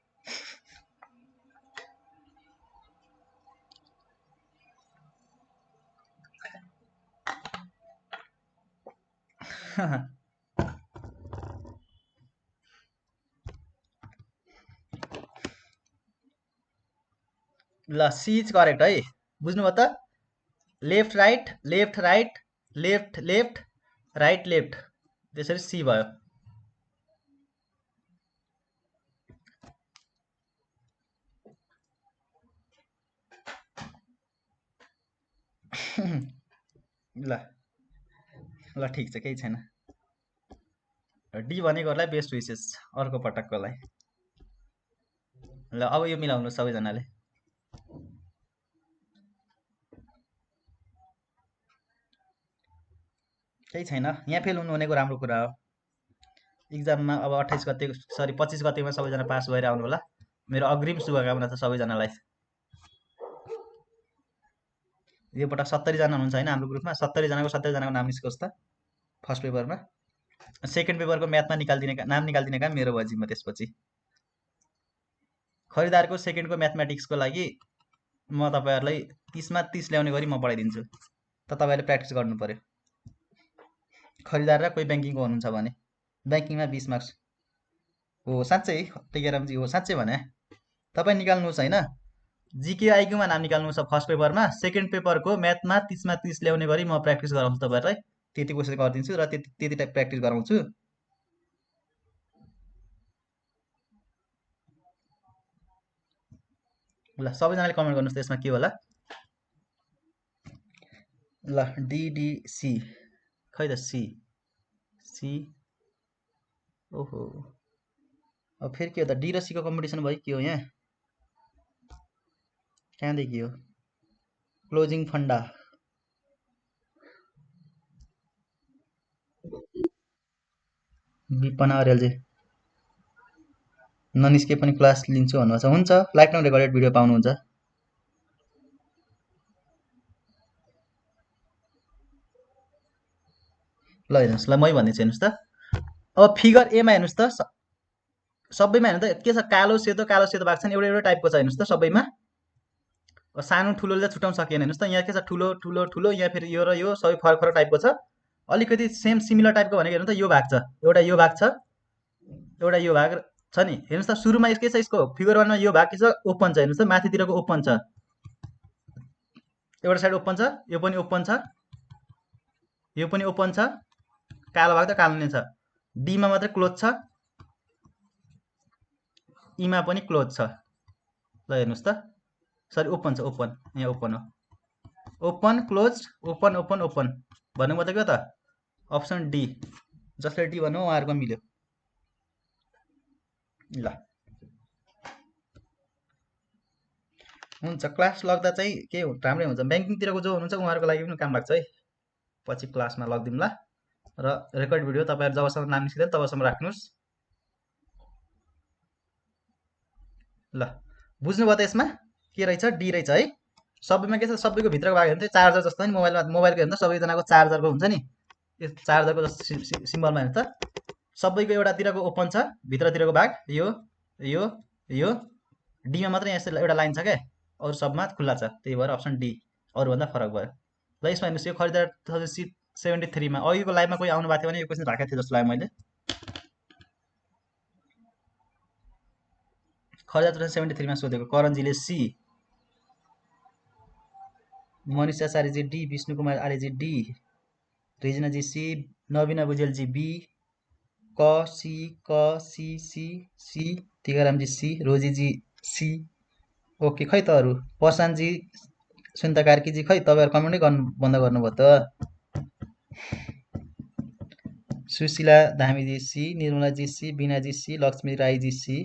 ल सी इज करेक्ट है, बुझ्नुभयो त? Left right left right left left right left, त्यसरी सी भयो। ल ल ठिक छ, केही छैन। डी भनेकोहरूलाई बेस्ट विसेस अर्को पटककोलाई। ल अब यो मिलाउनु सबैजनाले। केही छैन, यहाँ फेल हुनु भनेको राम्रो कुरा हो। इक्जाममा अब 28 गते सरी 25 गतेमा सबैजना पास भएर आउनु होला। मेरो अग्रिम शुभकामना छ सबैजनालाई। यो पटक 70 जना हुनुहुन्छ होइन हाम्रो ग्रुपमा, 70 जनाको 70 जनाको नाम निस्कोस् त फर्स्ट पेपरमा। सेकेन्ड पेपरको म्याथमा नाम निकालिदिने काम मेरो भयो जिम्मा। त्यसपछि खरिदारको सेकेन्डको म्याथमेटिक्सको लागि म तपाईँहरूलाई 30 मा 30 ल्याउने गरी म पढाइदिन्छु, त तपाईँहरूले प्र्याक्टिस गर्नु पर्यो। खरिदार र कोही ब्याङ्किङको हुनुहुन्छ भने ब्याङ्किङमा 20 मार्क्स हो। साँच्चै टेकेरामजी हो, साँच्चै भने तपाईँ निकाल्नुहोस् होइन। जिके आइक्यूमा नाम निकाल्नु छ फर्स्ट पेपरमा, सेकेन्ड पेपरको म्याथमा 30 मा 30 ल्याउने गरी म प्र्याक्टिस गराउँछु तपाईँहरूलाई। त्यति कोसिस गरिदिन्छु र त्यति टाइप प्र्याक्टिस गराउँछु। ल सबैजनाले कमेन्ट गर्नुहोस् त्यसमा के होला। ल डिडिसी खै त सी सी ओहो, अब फेरि के हो त? डी र सीको कम्पिटिसन भयो के हो यहाँ? कहाँदेखि हो? क्लोजिङ फन्डा विपना अर्यालजी ननिस्के पनि क्लास लिन्छु भन्नुभएको छ। हुन्छ, लाइफ टाइम रेकर्डेड भिडियो पाउनुहुन्छ। ल हेर्नुहोस्, ल मै भनिदिन्छु हेर्नुहोस् त। अब फिगर एमा हेर्नुहोस् त, सबैमा हेर्नु त के छ, कालो सेतो भएको छ नि, एउटा एउटा टाइपको छ हेर्नुहोस् त सबैमा। सानो ठुलोले चाहिँ छुट्याउन सकिएन। हेर्नुहोस् त यहाँ के छ, ठुलो ठुलो ठुलो, यहाँ फेरि यो र यो सबै फरक फरक टाइपको छ। अलिकति सेम सिमिलर टाइपको भनेको हेर्नु त, यो भाग छ, एउटा यो भाग छ, एउटा यो भाग छ नि। हेर्नुहोस् त सुरुमा के छ, यसको फिगर 1मा यो भाग के छ, ओपन छ। हेर्नुहोस् त माथितिरको ओपन छ, एउटा साइड ओपन छ, यो पनि ओपन छ, यो पनि ओपन छ, कालो भाग त कालो नै छ। डीमा मात्रै क्लोज छ, ईमा पनि क्लोज छ। ल हेर्नुहोस् त, सरी ओपन छ, ओपन यहाँ ओपन हो, open close open open open भन्नुको मतलब के त? अप्सन डी, जसले डी भन्नु उहाँहरूको मिल्यो। ल हुन्छ, क्लास लग्दा चाहिँ के राम्रै हुन्छ। ब्याङ्किङतिरको जो हुनुहुन्छ उहाँहरूको लागि पनि काम लाग्छ है, पछि क्लासमा लगिदिउँला। र रेकर्ड भिडियो तपाईँहरू जबसम्म नाम निस्किँदैन तबसम्म राख्नुहोस्। ल बुझ्नुभयो त? यसमा के रहेछ, डी रहेछ है। सबैमा के छ, सबैको भित्रको भाग हेर्नु त चार्जर जस्तो नि, मोबाइलको हेर्नु त सबैजनाको चार्जरको हुन्छ नि, यो चार्जरको सिम्बलमा हेर्नु त, सबैको एउटातिरको ओपन छ, भित्रतिरको भाग यो यो यो। डीमा मात्रै यहाँ एउटा लाइन छ क्या, अरू सबमा खुल्ला छ, त्यही भएर अप्सन डी अरूभन्दा फरक भयो। ल यसमा हेर्नुहोस्, यो खरिदार 73मा अघिको लाइभमा कोही आउनु भएको थियो भने यो क्वेसन राखेको थिएँ जस्तो लाग्यो मैले। खरिदार 73मा सोधेको, करणजीले सी, मनिषा आचार्यजी डी, विष्णु कुमार आर्यजी डी, रिजनाजी सी, नवीना भुजेलजी बी, क सी क सी सी सी, टिकारामजी सी, रोजीजी सी। ओके, खै त अरू? प्रशान्तजी, सुन्ता कार्कीजी, खै तपाईँहरू कमेन्टै गर्नु बन्द गर्नुभयो त। सुशीला धामीजी सी, निर्मलाजी सी, बिनाजी सी, लक्ष्मी राईजी सी,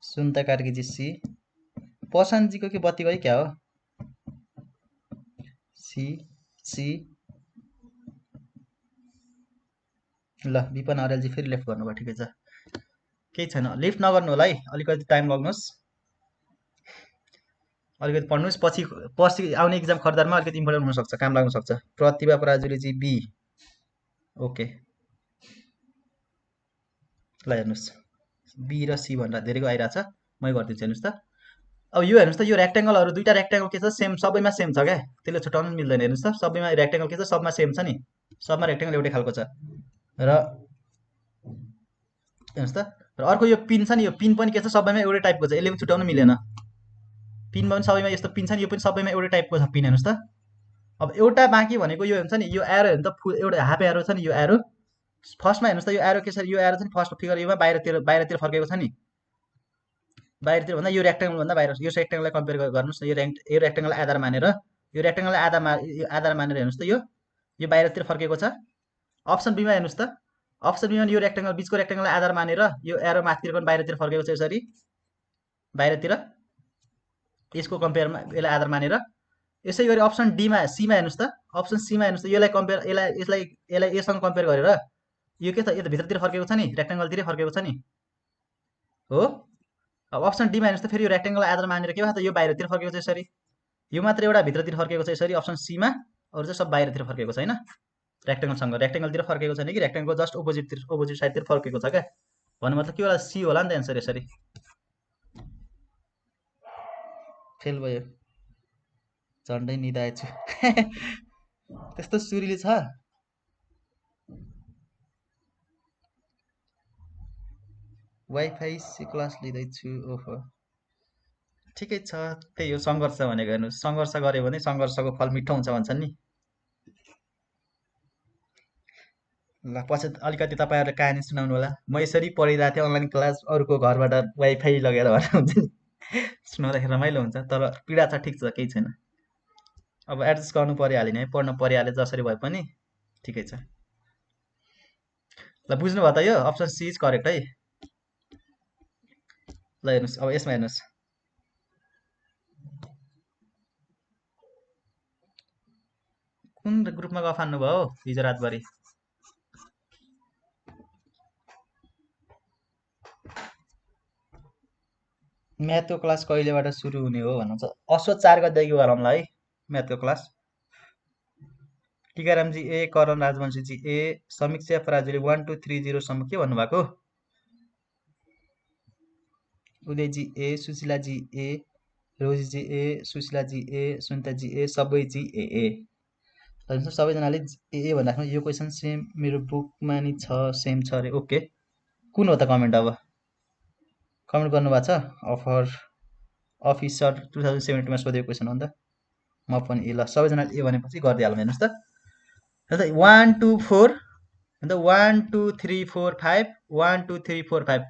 सुन्ता कार्कीजी सी। प्रशान्तजीको के बत्ती गयो क्या हो? C C. ल विपन अर्यालजी फेरि लेफ्ट गर्नुभयो, ठिकै छ, केही छैन। लेफ्ट नगर्नु होला है, अलिकति टाइम लाग्नुहोस्, अलिकति पढ्नुहोस्। पछि आउने इक्जाम खरिदारमा अलिकति इम्पोर्टेन्ट हुनसक्छ, काम लाग्न सक्छ। प्रतिभा पराजुलीजी बी। ओके, ल हेर्नुहोस् बी र सी भनेर धेरैको आइरहेछ, मै गरिदिन्छु हेर्नुहोस् त। अब यो हेर्नुहोस् त, यो रेक्टेङ्गलहरू दुईवटा रेक्टेङ्गल के छ, सेम सबैमा सेम छ क्या, त्यसले छुट्याउनु मिल्दैन। हेर्नुहोस् त सबैमा रेक्टेङ्गल के छ, सबमा सेम छ नि, सबमा रेक्टेङ्गल एउटै खालको छ। र हेर्नुहोस् त, र अर्को यो पिन छ नि, यो पिन पनि के छ, सबैमा एउटै टाइपको छ, यसले पनि छुट्याउनु मिलेन। पिनमा पनि सबैमा यस्तो पिन छ नि, यो पनि सबैमा एउटै टाइपको छ पिन, हेर्नुहोस् त। अब एउटा बाँकी भनेको यो हुन्छ नि, यो एरो हेर्नु त, फुल एउटा हाफ एरो छ नि, यो एरो फर्स्टमा हेर्नुहोस् त, यो एरो के छ, यो एरो छ नि फर्स्ट फिगर योमा बाहिरतिर फर्केको छ नि, बाहिरतिर भन्दा यो रेक्टेङ्गल भन्दा बाहिर, यो रेक्टेङ्गललाई कम्पेयर गर्नुहोस् न, यो रेक्टेङ्गललाई आधार मानेर, यो रेक्टेङ्गललाई आधार मानेर हेर्नुहोस् त, यो बाहिरतिर फर्केको छ। अप्सन बीमा हेर्नुहोस् त, अप्सन बीमा यो रेक्टेङ्गल बिचको रेक्टेङ्गललाई आधार मानेर यो एरो माथितिरको पनि बाहिरतिर फर्केको छ, यसरी बाहिरतिर, यसको कम्पेयरमा यसलाई आधार मानेर। यसै गरी अप्सन डीमा सीमा हेर्नुहोस् त, अप्सन सीमा हेर्नुहोस् त, यसलाई कम्पेयर यसलाई एसँग कम्पेयर गरेर यो के छ, यो त भित्रतिर फर्केको छ नि, रेक्टेङ्गलतिरै फर्केको छ नि, हो। अब अप्सन डीमा हेर्नुहोस् त, फेरि यो रेक्टेङ्गललाई आधार मानेर के भयो त, यो बाहिरतिर फर्केको छ यसरी, यो मात्र एउटा भित्रतिर फर्केको छ यसरी अप्सन सीमा, अरू चाहिँ सब बाहिरतिर फर्केको छ, होइन। रेक्टेङ्गलसँग रेक्टेङ्गलतिर फर्केको छैन कि रेक्टेङ्गलको जस्ट अपोजिट साइडतिर फर्केको छ क्या, भन्नु मतलब के होला, सी होला नि त एन्सर। यसरी फेल भयो, झन्डै निदाएछु। त्यस्तो सुरिली छ। वाइफाई सी क्लास लिँदैछु, ओहो ठिकै छ, त्यही हो सङ्घर्ष भनेको। हेर्नु, सङ्घर्ष गऱ्यो भने सङ्घर्षको फल मिठो हुन्छ भन्छन् नि। ल पछि अलिकति तपाईँहरूले कहानी सुनाउनु होला। म यसरी पढिरहेको थिएँ अनलाइन क्लास, अरूको घरबाट वाइफाई लगेर भनेर हुन्छ नि, सुनाउँदाखेरि रमाइलो हुन्छ, तर पीडा छ, ठिक छ, केही छैन। अब एडजस्ट गर्नु परिहाल्यो नि है, पढ्न परिहाल्यो जसरी भए पनि ठिकै छ। ल बुझ्नुभयो त, यो अप्सन सी इज करेक्ट है। ल हेर्नुहोस्, अब यसमा हेर्नुहोस्, कुन ग्रुपमा गफ हान्नु भयो हिजो रातभरि? म्याथको क्लास कहिलेबाट सुरु हुने हो भन्नुहुन्छ? असोज 4 गतेदेखि गरौँला है म्याथको क्लास। टिकारामजी ए, करण राजवंशीजी ए, समीक्षा पराजुली 1230सम्म के भन्नुभएको? उदयजी ए, सुशीलाजी ए, रोजीजी ए, सुशीलाजी ए, सुनिताजी ए, सबैजी ए। सबैजनाले ए भन्दा यो क्वेसन सेम मेरो बुकमा नि छ, सेम छ अरे। ओके, कुन हो त कमेन्ट? अब कमेन्ट गर्नुभएको छ, अफिसर 2017मा सोधेको क्वेसन हो नि त। म पनि ए, ल सबैजनाले ए भनेपछि गरिदिइहालौँ। हेर्नुहोस् त, 1 2 4 अन्त 1 2 3 4 5 1 2 3 4 5।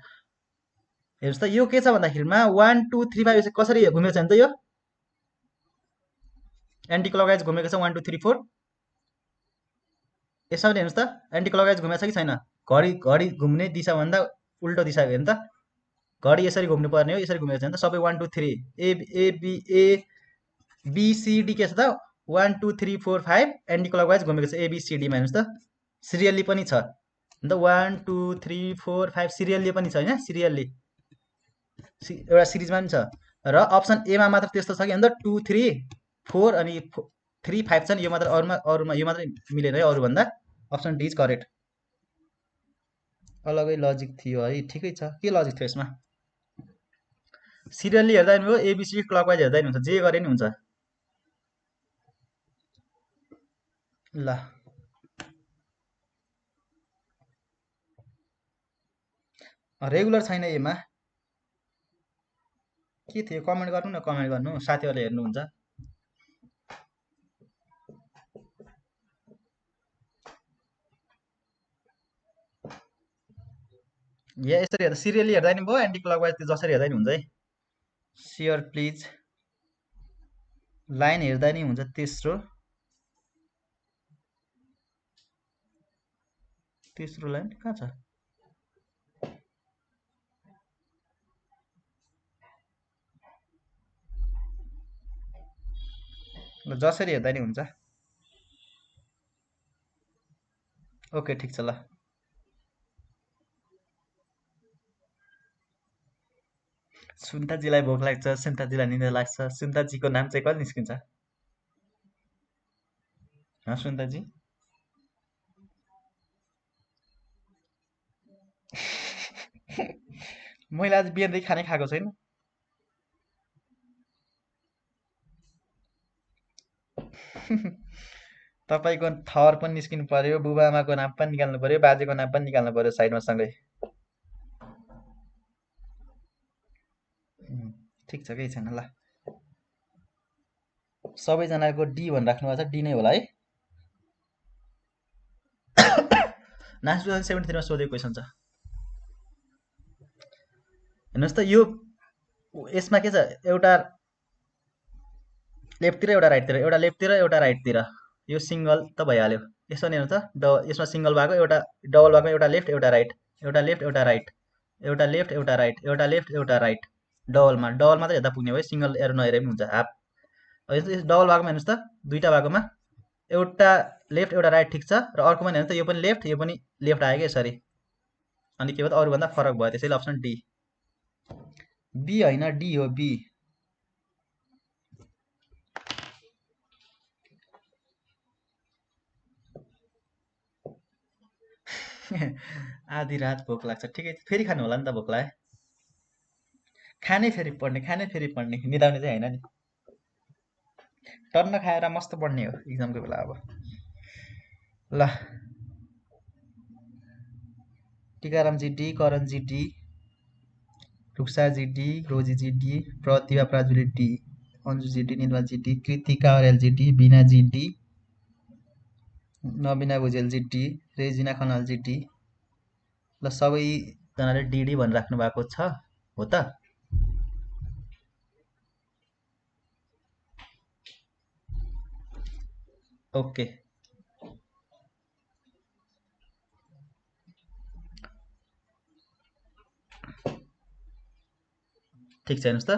हेर्नुहोस् त, यो के छ भन्दाखेरिमा 1 2 3 5 कसरी घुमेको छ भने त, यो एन्टी क्लकवाइज घुमेको छ 1 2 3 4। यसमा पनि हेर्नुहोस् त, एन्टी क्लकवाइज घुमेको छ कि छैन? घडी घुम्ने दिशाभन्दा उल्टो दिशा हेर्नु त, घडी यसरी घुम्नु पर्ने हो, यसरी घुमेको छ भने त सबै 1 2 3 एबिसिडी के छ त 1 2 3 4 5 एन्टी क्लकवाइज घुमेको छ एबिसिडीमा। हेर्नुहोस् त, सिरियल्ली पनि छ, अन्त 1 2 3 4 5 सिरियल्ली पनि छ, होइन, सिरियल्ली एउटा सिरिजमा पनि छ। र अप्सन एमा मात्र त्यस्तो छ कि अन्त 2 3 4 अनि 3 5 छ नि, यो मात्र, अरूमा यो मात्रै मिलेन है अरूभन्दा। Option D is correct. अलगै लजिक थियो है, ठिकै छ। के लजिक थियो यसमा? सिरियल्ली हेर्दा नि हो, एबिसी क्लकवाइज हेर्दा नि हुन्छ, जे गरे नि हुन्छ। ल रेगुलर छैन एमा, के थियो? कमेन्ट गर्नु न, कमेन्ट गर्नु, साथीहरूले हेर्नुहुन्छ। या यसरी हेर्दा सिरियली हेर्दा नि भयो, एन्टी क्लकवाइज जसरी हेर्दा नि हुन्छ है। सेयर प्लिज, लाइन हेर्दा नि हुन्छ। तेस्रो लाइन कहाँ छ? ल जसरी हेर्दा नि हुन्छ। ओके, ठिक छ। ल सुन्ताजीलाई भोक लाग्छ, सुन्ताजीलाई निन्द्रा लाग्छ। सुन्ताजीको नाम चाहिँ कहिले निस्किन्छ? सुन्ताजी मैले आज बिहानदेखि खानै खाएको छैन। तपाईँको थर पनि निस्किनु पर्यो, बुबाआमाको नाम पनि निकाल्नु पर्यो, बाजेको नाम पनि निकाल्नु पर्यो साइडमा सँगै। ठिक छ, केही छैन। ल सबैजनाको डी भनेर राख्नु भएको छ, डी नै होला है। नास 2073 मा सोधेको क्वेसन छ। हेर्नुहोस् त यो यसमा के छ, एउटा लेफ्टतिर एउटा राइटतिर, एउटा लेफ्टतिर एउटा राइटतिर, यो सिङ्गल त भइहाल्यो। यसो नि हेर्नु त यसमा सिङ्गल भएको, एउटा डबल भएको, एउटा लेफ्ट एउटा राइट, एउटा लेफ्ट एउटा राइट, एउटा लेफ्ट एउटा राइट, एउटा लेफ्ट एउटा राइट। डबलमा मात्रै हेर्दा पुग्ने भयो, सिङ्गल एरो नहेरे पनि हुन्छ, हाफ। डबल भएकोमा हेर्नुहोस् त, दुईवटा भएकोमा एउटा लेफ्ट एउटा राइट ठिक छ, र अर्कोमा हेर्नु त यो पनि लेफ्ट यो पनि लेफ्ट आयो क्या यसरी। अनि के भयो त अरूभन्दा फरक भयो, त्यसैले अप्सन डी। बी होइन डी हो, बी। आधी रात भोक लाग्छ, ठिकै फेरि खानु होला नि त भोक लाग्यो। खानै फेरि पढ्ने, खानै फेरि पढ्ने, निदाउने चाहिँ होइन नि। टन्न खाएर मस्त पढ्ने हो इक्जामको बेला। अब ल टिकारामजी डी, करणजी डी, रुक्साजी डी, रोजीजी डी, प्रतिभा प्राजुली डी, अन्जुजी डी, निर्मलजी डी, कृतिका अर्यालजी डी, बिनाजी डी, नबिना भुजेलजी डी, रेजिना खनालजी डी। ल सबैजनाले डिडी भनेर राख्नु भएको छ हो त। ओके ठिक छ। हेर्नुहोस् त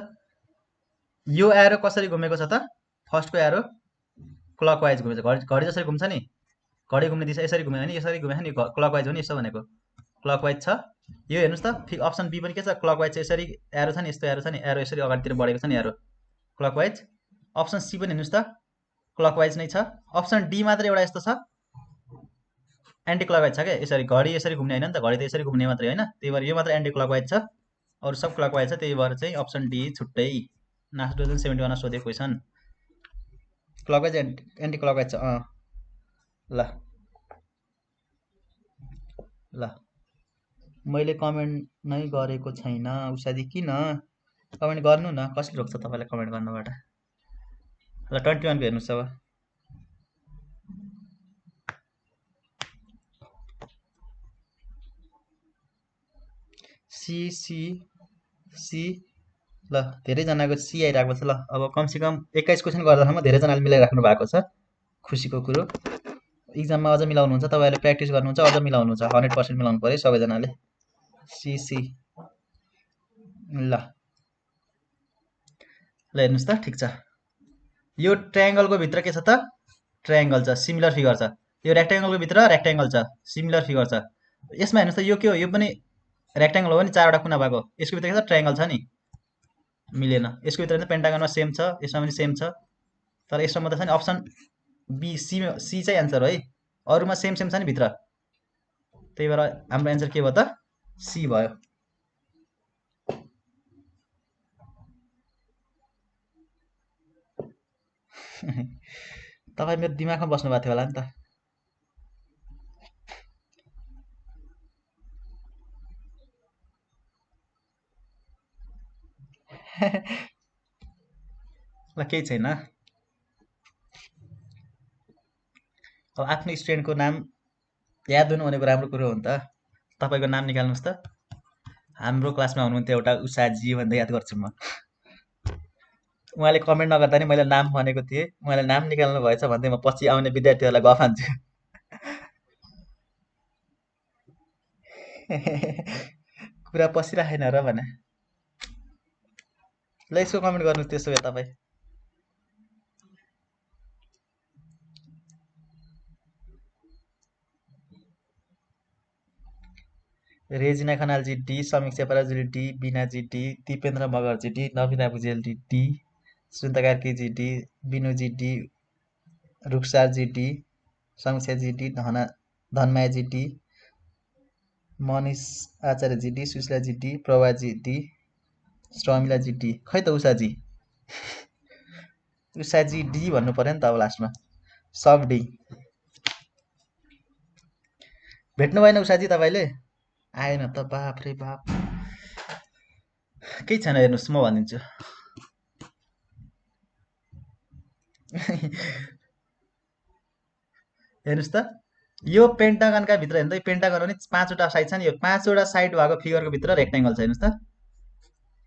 यो एरो कसरी घुमेको छ त, फर्स्टको एरो क्लकवाइज घुमेको छ, घडी जसरी घुम्छ नि, घडी घुम्ने दिशा यसरी घुम्यो भने यसरी घुम्यो नि, क्लकवाइज हो नि, यसो भनेको क्लकवाइज छ। यो हेर्नुहोस् त अप्सन बी पनि के छ, क्लकवाइज चाहिँ यसरी एरो छ नि, यस्तो एरो छ नि, एरो यसरी अगाडितिर बढेको छ नि, एरो क्लकवाइज। अप्सन सी पनि हेर्नुहोस् त क्लकवाइज नै छ। अप्सन डी मात्र एउटा यस्तो छ एन्टी क्लकवाइज छ क्या, यसरी घडी यसरी घुम्ने होइन नि त, घडी त यसरी घुम्ने मात्रै होइन, त्यही भएर यो मात्र एन्टी क्लकवाइज छ, अरू सब क्लकवाइज छ, त्यही भएर चाहिँ अप्सन डी छुट्टै। नास 2071 मा सोधेको क्वेसन क्लकवाइज एन्टी क्लकवाइज छ। ल ल मैले कमेन्ट नै गरेको छैन उषादी, किन कमेन्ट गर्नु न, कसले रोक्छ तपाईँलाई कमेन्ट गर्नुबाट। ल 21 को हेर्नुहोस् अब। सी सी सी, ल धेरैजनाको सी आइरहेको छ। ल अब कमसेकम 21 क्वेसन गर्दासम्म धेरैजनाले मिलाइराख्नु भएको छ, खुसीको कुरो। इक्जाममा अझ मिलाउनुहुन्छ, तपाईँहरूले प्र्याक्टिस गर्नुहुन्छ, अझ मिलाउनुहुन्छ, 100% मिलाउनु पऱ्यो सबैजनाले। सी सी ल हेर्नुहोस् त ठिक छ। यो ट्रायङ्गलको भित्र के छ त, ट्रायङ्गल छ, सिमिलर फिगर छ। यो रेक्ट्याङ्गलको भित्र रेक्ट्याङ्गल छ, सिमिलर फिगर छ। यसमा हेर्नुहोस् त यो के हो, यो पनि रेक्ट्याङ्गल हो नि, चारवटा कुना भएको, यसको भित्र के छ, ट्रायङ्गल छ नि, मिलेन। यसको भित्र पेन्टागनमा सेम छ, यसमा पनि सेम छ, तर यसमा मात्रै छ नि अप्सन बी, सी चाहिँ एन्सर हो है, अरूमा सेम सेम छ नि भित्र, त्यही भएर हाम्रो एन्सर के भयो त, सी भयो। तपाईँ मेरो दिमागमा बस्नु भएको थियो होला नि त। ल केही छैन। अब आफ्नो स्टुडेन्टको नाम याद हुनु भनेको राम्रो कुरो हो नि त। तपाईँको नाम निकाल्नुहोस् त। हाम्रो क्लासमा हुनुहुन्थ्यो एउटा उषाजी भन्दै याद गर्छु म। उहाँले कमेन्ट नगर्दा नि मैले नाम भनेको थिएँ, उहाँले नाम निकाल्नु भएछ भन्दै म पछि आउने विद्यार्थीहरूलाई गफ हान्छु। कुरा पसिराखेन र भने। ल यसको कमेन्ट गर्नुहोस् त्यसो भए तपाईँ। रेजिना खनालजी डी, समीक्षा पराजुली डी, बिनाजी डी, दिपेन्द्र मगरजी डी, नवीना भुजेलजी डी, सुन्ता कार्कीजी डी, बिनुजी डी, रुक्साजी D, समीक्षाजी D, धनमायाजी D, Manish आचार्यजी D, सुशीलाजी D, प्रभाजी D, श्रमिलाजी D. खै त उषाजी, उषाजी डी भन्नु पर्यो नि त अब लास्टमा, सब डी। भेट्नु भएन उषाजी तपाईँले, आएन त, बाप रे बाप। केही छैन हेर्नुहोस्, म भनिदिन्छु। हेर्नुहोस् त यो पेन्टागनका भित्र हेर्नु त पेन्टागन पनि 5वटा साइड छ नि यो 5वटा साइड भएको फिगरको भित्र रेक्टेङ्गल छ हेर्नुहोस् त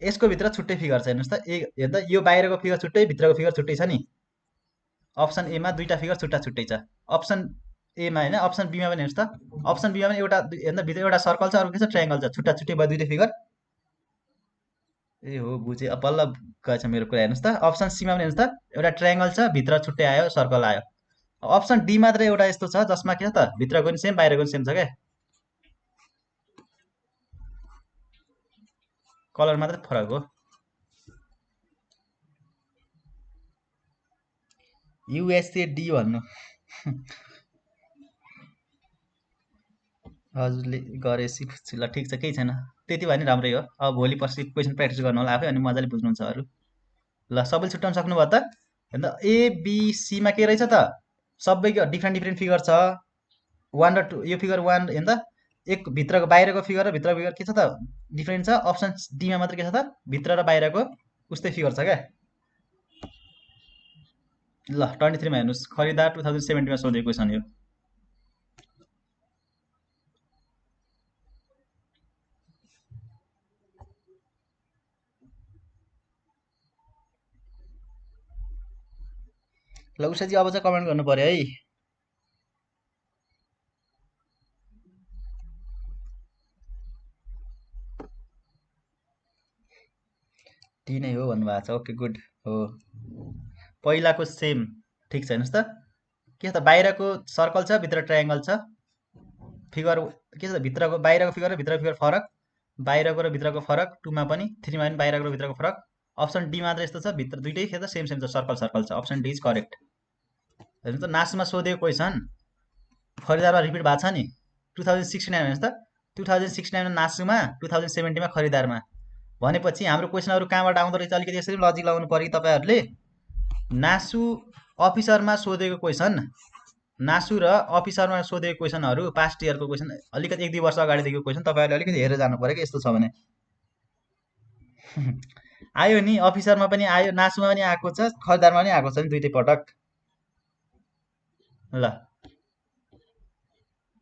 यसको भित्र छुट्टै फिगर छ हेर्नुहोस् त हेर्नु त यो बाहिरको फिगर छुट्टै भित्रको फिगर छुट्टै छ नि अप्सन एमा दुईटा फिगर छुट्टा छुट्टै छ अप्सन एमा होइन अप्सन बीमा पनि हेर्नुहोस् त अप्सन बीमा पनि एउटा हेर्नु भित्र एउटा सर्कल छ अर्को के छ ट्रायङ्गल छ छुट्टा छुट्टै भयो दुईटै फिगर ए हो बुझेँ अब बल्ल गएछ मेरो कुरा हेर्नुहोस् त अप्सन सीमा पनि हेर्नुहोस् त एउटा ट्रायङ्गल छ भित्र छुट्टै आयो सर्कल आयो अप्सन डी मात्रै एउटा यस्तो छ जसमा के छ त भित्रको पनि सेम बाहिरको पनि सेम छ क्या कलर मात्रै फरक हो युएसए डी भन्नु हजुरले गरेपछि खुसी ल ठिक छ केही छैन त्यति भयो नि राम्रै हो अब भोलि पर्सि क्वेसन प्र्याक्टिस गर्नु होला आफै अनि मजाले बुझ्नुहुन्छ अरू ल सबैले छुट्याउन सक्नुभयो त हेर्नु त एबिसीमा के रहेछ त सबैको डिफ्रेन्ट डिफ्रेन्ट फिगर छ 1 र 2 यो फिगर 1 हेर्नु त एक भित्रको बाहिरको फिगर र भित्रको फिगर के छ त डिफ्रेन्ट छ अप्सन डीमा मात्र के छ त भित्र र बाहिरको उस्तै फिगर छ क्या ल 23 मा हेर्नुहोस् खरिदार 2070 मा सोधेको क्वेसन यो ल उषाजी अब चाहिँ कमेन्ट गर्नु पर्यो है डी नै हो भन्नुभएको छ ओके गुड हो पहिलाको सेम ठिक छ हेर्नुहोस् त के छ त बाहिरको सर्कल छ भित्र ट्रायङ्गल छ फिगर के छ त भित्रको बाहिरको फिगर र भित्रको फिगर फरक बाहिरको र भित्रको फरक 2 मा पनि 3 मा पनि बाहिरको र भित्रको फरक अप्सन डी मात्र यस्तो छ भित्र दुइटै के त सेम सेम छ सर्कल सर्कल छ अप्सन डी इज करेक्ट हेर्नु त नासुमा सोधेको क्वेसन खरिदारमा रिपिट भएको छ नि 2069 हेर्नुहोस् त 2069 मा नासुमा 2070 मा खरिदारमा भनेपछि हाम्रो क्वेसनहरू कहाँबाट आउँदो रहेछ अलिकति यसरी लजिक लगाउनु पर्यो कि तपाईँहरूले नासु अफिसरमा सोधेको क्वेसन नासु र अफिसरमा सोधेको क्वेसनहरू पास्ट इयरको क्वेसन अलिकति 1-2 वर्ष अगाडिदेखिको क्वेसन तपाईँहरूले अलिकति हेरेर जानु पर्यो कि यस्तो छ भने आयो नि अफिसरमा पनि आयो नासुमा पनि आएको छ खरिदारमा पनि आएको छ नि दुइटै पटक ल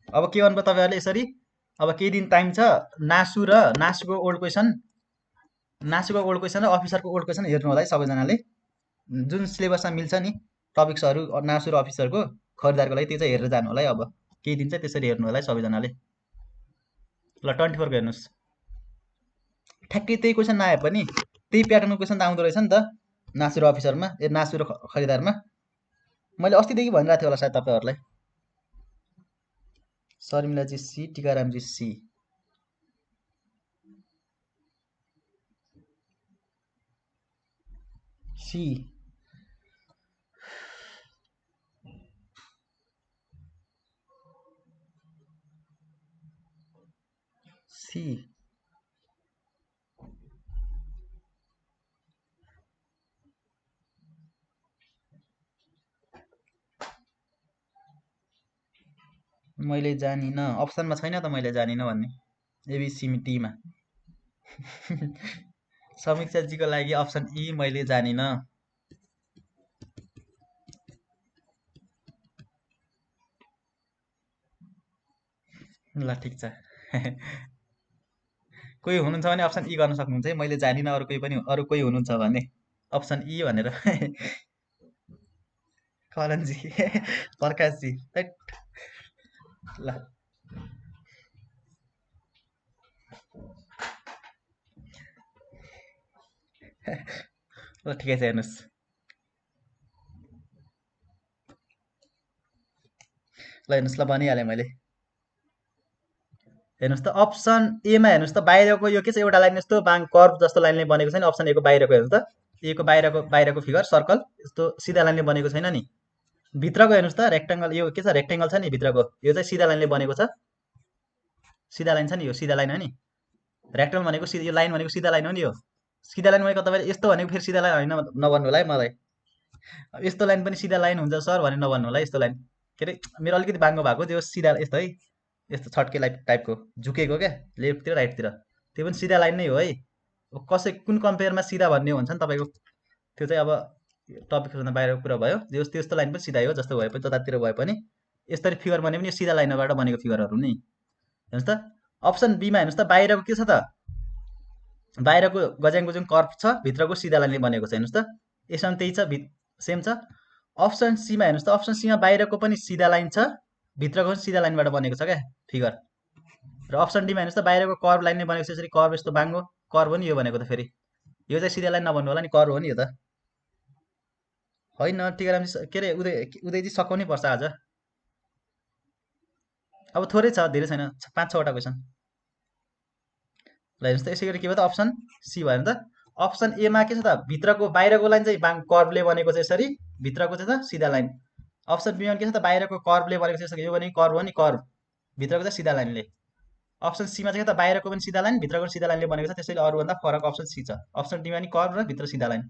अब के गर्नुभयो तपाईँहरूले यसरी अब केही दिन टाइम छ नासु र नासुको ओल्ड क्वेसन र अफिसरको ओल्ड क्वेसन हेर्नु होला है सबैजनाले जुन सिलेबसमा मिल्छ नि टपिक्सहरू नासु र अफिसरको खरिदारको लागि त्यो चाहिँ हेरेर जानु होला है अब केही दिन चाहिँ त्यसरी हेर्नु होला है सबैजनाले ल 24 को हेर्नुहोस् ठ्याक्कै त्यही क्वेसन नआए पनि त्यही प्याटर्नको क्वेसन त आउँदो रहेछ नि त नासु र अफिसरमा नासु र खरिदारमा मैले अस्तिदेखि भनिरहेको थिएँ होला सायद तपाईँहरूलाई शर्मिलाजी सी टिकारामजी सी सी सी मैले जानिनँ अप्सनमा छैन त मैले जानिनँ भन्ने एबिसी टीमा समीक्षाजीको लागि अप्सन ई मैले जानिनँ ल ठिक छ कोही हुनुहुन्छ भने अप्सन ई गर्न सक्नुहुन्छ है मैले जानिनँ अरू कोही हुनुहुन्छ भने अप्सन ई भनेर करणजी प्रकाशजी ल ल ठिकै छ हेर्नुहोस् ल हेर्नुहोस् ल भनिहालेँ मैले हेर्नुहोस् त अप्सन एमा हेर्नुहोस् त बाहिरको यो के छ एउटा लाइन यस्तो बाङ कर्भ जस्तो लाइनले बनेको छैन अप्सन एको बाहिरको हेर्नुहोस् त एको बाहिरको फिगर सर्कल यस्तो सिधा लाइनले बनेको छैन नि भित्रको हेर्नुहोस् त रेक्टेङ्गल यो के छ रेक्टेङ्गल छ नि भित्रको यो चाहिँ सिधा लाइनले बनेको छ सिधा लाइन छ नि यो सिधा लाइन हो नि रेक्टेङ्गल भनेको यो लाइन भनेको सिधा लाइन हो नि यो सिधा लाइन भनेको तपाईँले यस्तो भनेको फेरि सिधा लाइन होइन नभन्नु होला है मलाई यस्तो लाइन पनि सिधा लाइन हुन्छ सर भने नभन्नु होला यस्तो लाइन के अरे मेरो अलिकति बाङ्गो भएको त्यो सिधा यस्तो है यस्तो छड्के टाइपको झुकेको क्या लेफ्टतिर राइटतिर त्यो पनि सिधा लाइन नै हो है कसै कुन कम्पेयरमा सिधा भन्ने हुन्छ नि तपाईँको त्यो चाहिँ अब टपिकभन्दा बाहिरको कुरा भयो त्यस्तो लाइन पनि सिधै हो जस्तो भए पनि जतातिर भए पनि यसरी फिगर बने पनि यो सिधा लाइनबाट बनेको फिगरहरू नि हेर्नुहोस् त अप्सन बीमा हेर्नुहोस् त बाहिरको के छ त बाहिरको गज्याङ गुजुङ कर्भ छ भित्रको सिधा लाइनले बनेको छ हेर्नुहोस् त यसमा त्यही छ सेम छ अप्सन सीमा हेर्नुहोस् त अप्सन सीमा बाहिरको पनि सिधा लाइन छ भित्रको पनि सिधा लाइनबाट बनेको छ क्या फिगर र अप्सन डीमा हेर्नुहोस् त बाहिरको कर्भ लाइनले बनेको छ यसरी कर्भ यस्तो बाङ्गो कर्भ हो नि यो भनेको त फेरि यो चाहिँ सिधा लाइन नबन्नु होला नि कर्भ हो नि यो त होइन टिकाराम के अरे उदयजी सकाउनै पर्छ आज अब थोरै छ धेरै छैन 5-6वटा क्वेसन ल हेर्नुहोस् त यसै गरी के भयो त अप्सन सी भयो नि त अप्सन एमा के छ त भित्रको बाहिरको लाइन चाहिँ कर्भले बनेको छ यसरी भित्रको चाहिँ त सिधा लाइन अप्सन बीमा के छ त बाहिरको कर्भले बनेको छ यसरी यो भनेको कर्भ हो नि कर्भ भित्रको चाहिँ सिधा लाइनले अप्सन सीमा चाहिँ त बाहिरको पनि सिधा लाइन भित्रको पनि सिधा लाइनले बनेको छ त्यसैले अरूभन्दा फरक अप्सन सी छ अप्सन डीमा नि कर्भ र भित्र सिधा लाइन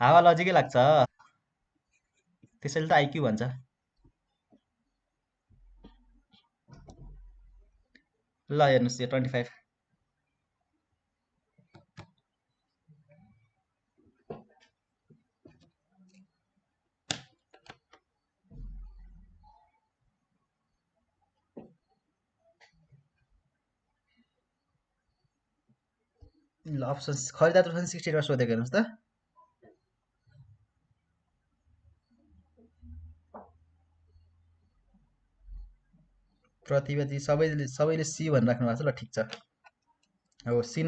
हावा लजिकै लाग्छ त्यसैले त आइक्यू भन्छ ल हेर्नुहोस् यो 25 ल अप्सन खरिदा 2016 मा सोधेको हेर्नुहोस् त प्रतिभाजी सबैले सी भनिराख्नु भएको छ ल ठिक छ हो सी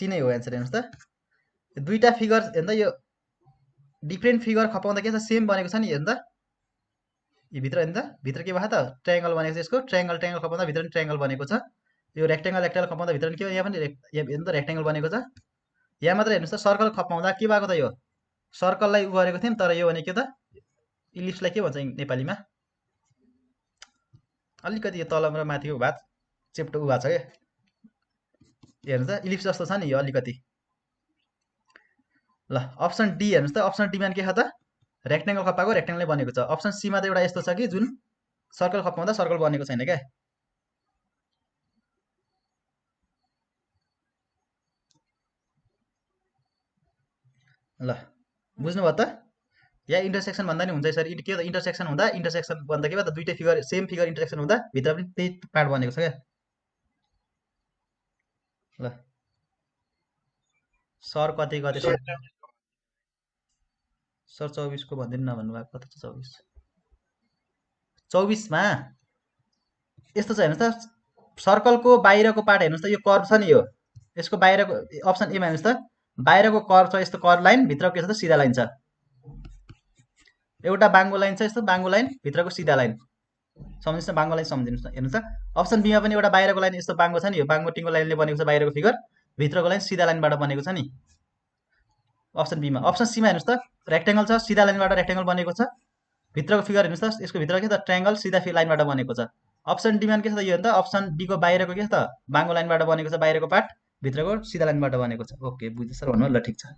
नै हो एन्सर हेर्नुहोस् त दुईटा फिगर हेर्नु त यो डिफ्रेन्ट फिगर खपाउँदा के छ सेम बनेको छ नि हेर्नु त यो भित्र हेर्नु त भित्र के भयो त ट्रायङ्गल बनेको छ यसको ट्रायङ्गल खपाउँदा भित्र पनि ट्रायङ्गल बनेको छ यो रेक्टेङ्गल खपाउँदा भित्र पनि के यहाँ पनि हेर्नु त रेक्टेङ्गल बनेको छ यहाँ मात्रै हेर्नुहोस् त सर्कल खपाउँदा के भएको त यो सर्कललाई उ गरेको थियौँ तर यो भने के त इलिप्सलाई के भन्छ नेपालीमा अलिकति यो तल र माथिको भात चेप्टो उ भएको छ क्या हेर्नु त इलिप्स जस्तो छ नि यो अलिकति ल अप्सन डी हेर्नुहोस् त अप्सन डीमा के छ त रेक्टेङ्गल खपाएको रेक्टेङ्गलले बनेको छ अप्सन सीमा त एउटा यस्तो छ कि जुन सर्कल खपाउँदा सर्कल बनेको छैन क्या ल बुझ्नुभयो त या इन्टरसेक्सन भन्दा नि हुन्छ यसरी के त इन्टरसेक्सन हुँदा इन्टरसेक्सन भन्दा के भयो त दुईटै फिगर सेम फिगर इन्टरसेक्सन हुँदा भित्र पनि त्यही पार्ट बनेको छ क्या ल सर कति सर 24 को भनिदिनु नभन्नु भएको कता छ 24 मा यस्तो छ हेर्नुहोस् त सर्कलको बाहिरको पार्ट हेर्नुहोस् त यो कर्भ छ नि यो यसको बाहिरको अप्सन एमा हेर्नुहोस् त बाहिरको कर्भ छ यस्तो कर्भ लाइन भित्रको के छ त सिधा लाइन छ एउटा बाङ्गो लाइन छ यस्तो बाङ्गो लाइन भित्रको सिधा लाइन सम्झिनुहोस् न बाङ्गो लाइन सम्झिनुहोस् न हेर्नुहोस् त अप्सन बीमा पनि एउटा बाहिरको लाइन यस्तो बाङ्गो छ नि यो बाङ्गो टिङ्गो लाइनले बनेको छ बाहिरको फिगर भित्रको लाइन सिधा लाइनबाट बनेको छ नि अप्सन बीमा अप्सन सीमा हेर्नुहोस् त रेक्टेङ्गल छ सिधा लाइनबाट रेक्टेङ्गल बनेको छ भित्रको फिगर हेर्नुहोस् त यसको भित्र के त ट्रायङ्गल सिधा लाइनबाट बनेको छ अप्सन डीमा के छ त यो त अप्सन डीको बाहिरको के छ त बाङ्गो लाइनबाट बनेको छ बाहिरको पार्ट भित्रको सिधा लाइनबाट बनेको छ ओके बुझ्दै सर भन्नु ल ठिक छ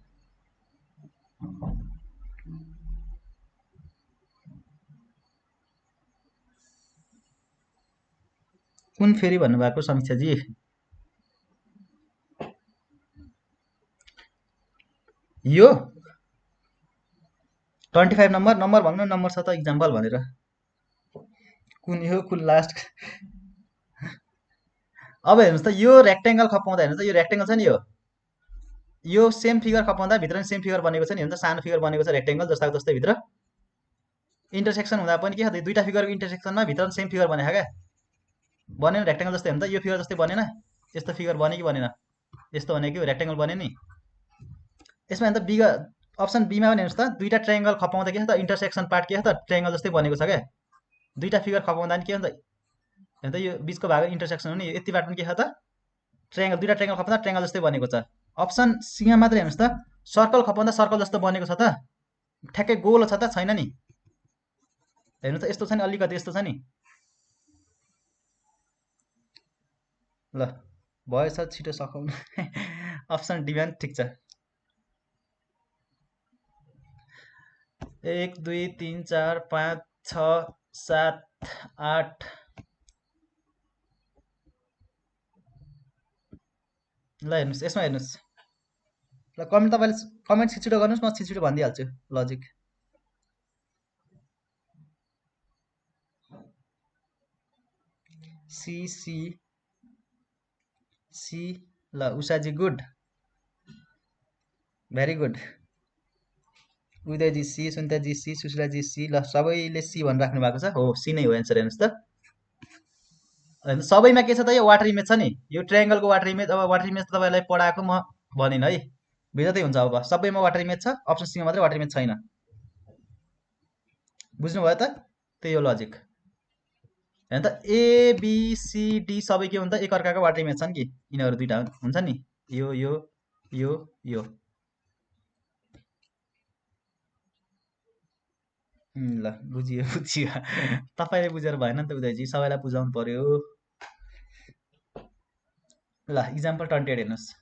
कुन फेरि भन्नुभएको समीक्षाजी यो 25 नम्बर भन्नु नम्बर छ त इक्जाम्पल भनेर कुन यो कुन लास्ट अब हेर्नुहोस् त यो रेक्टेङ्गल खपाउँदा हेर्नुहोस् त यो रेक्टेङ्गल छ नि यो सेम फिगर खपाउँदा भित्र पनि सेम फिगर बनेको छ नि हेर्नुहोस् त सानो फिगर बनेको छ रेक्टेङ्गल जस्ताको जस्तै भित्र इन्टरसेक्सन हुँदा पनि के छ दुईटा फिगरको इन्टरसेक्सनमा भित्र पनि सेम फिगर बनेको क्या बनेन रेक्टेङ्गल जस्तै हेर्नु त यो फिगर जस्तै बनेन यस्तो फिगर बन्यो कि बनेन यस्तो भनेको रेक्टेङ्गल बन्यो नि यसमा हेर्नु त अप्सन बीमा पनि हेर्नुहोस् त दुईटा ट्रायङ्गल खपाउँदा के छ त इन्टरसेक्सन पार्ट के छ त ट्रायङ्गल जस्तै बनेको छ क्या दुईटा फिगर खपाउँदा नि के हुन्छ हेर्नु त यो बिचको भाग इन्टरसेक्सन हो नि यति बाट पनि के छ त ट्रायङ्गल दुईटा ट्रायङ्गल खपाउँदा ट्रायङ्गल जस्तै बनेको छ अप्सन सीमा मात्रै हेर्नुहोस् त सर्कल खपाउँदा सर्कल जस्तो बनेको छ त ठ्याक्कै गोलो छ त छैन नि हेर्नु त यस्तो छ नि अलिकति यस्तो छ नि ल भएछ छिटो सकाउनु अप्सन डिमान्ड ठिक छ 1 2 3 4 5 6 7 8 ल हेर्नुहोस् यसमा हेर्नुहोस्। ल कमेन्ट तपाईँले कमेन्ट छिटो गर्नुहोस्, म छिटो भनिदिइहाल्छु लजिक। सी सी सी ल उषाजी good, very good. Udayji C, सुन्ताजी C, सुशीलाजी C. ल सबैले सी भनिराख्नु राख्नु भएको छ। हो सी नै हो एन्सर। हेर्नुहोस् त सबैमा के छ त, यो वाटर इमेज छ नि, यो ट्रायङ्गलको वाटर इमेज। अब वाटर इमेज त तपाईँलाई पढाएको म भनिनँ है, बिजतै हुन्छ। अब सबैमा वाटर इमेज छ, अप्सन सीमा मात्रै वाटर इमेज छैन। बुझ्नुभयो त? त्यही हो लजिक। हेर्नु त एबिसिडी सबै के हुन्छ, एकअर्काको वाटर इमेज छन् कि यिनीहरू दुइटा हुन्छ नि, यो यो यो यो। ल बुझियो बुझियो। तपाईँले बुझेर भएन नि त उदयजी, सबैलाई बुझाउनु पर्यो। ल इक्जाम्पल 28 हेर्नुहोस्।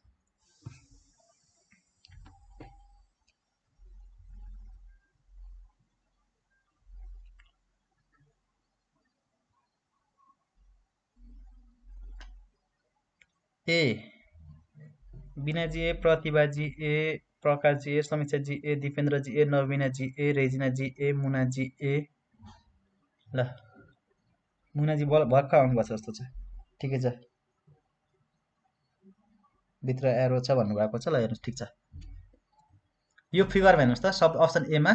ए बिनाजी ए, प्रतिभाजी ए, प्रकाशजी ए, समीक्षाजी ए, दिपेन्द्रजी ए, नवीनाजी ए, रेजिनाजी ए, मुनाजी ए। ल मुनाजी भर्खर आउनुभएको छ जस्तो छ, ठिकै छ। भित्र एरो छ भन्नुभएको छ। ल हेर्नुहोस् ठिक छ। यो फिगरमा हेर्नुहोस् त, सब अप्सन एमा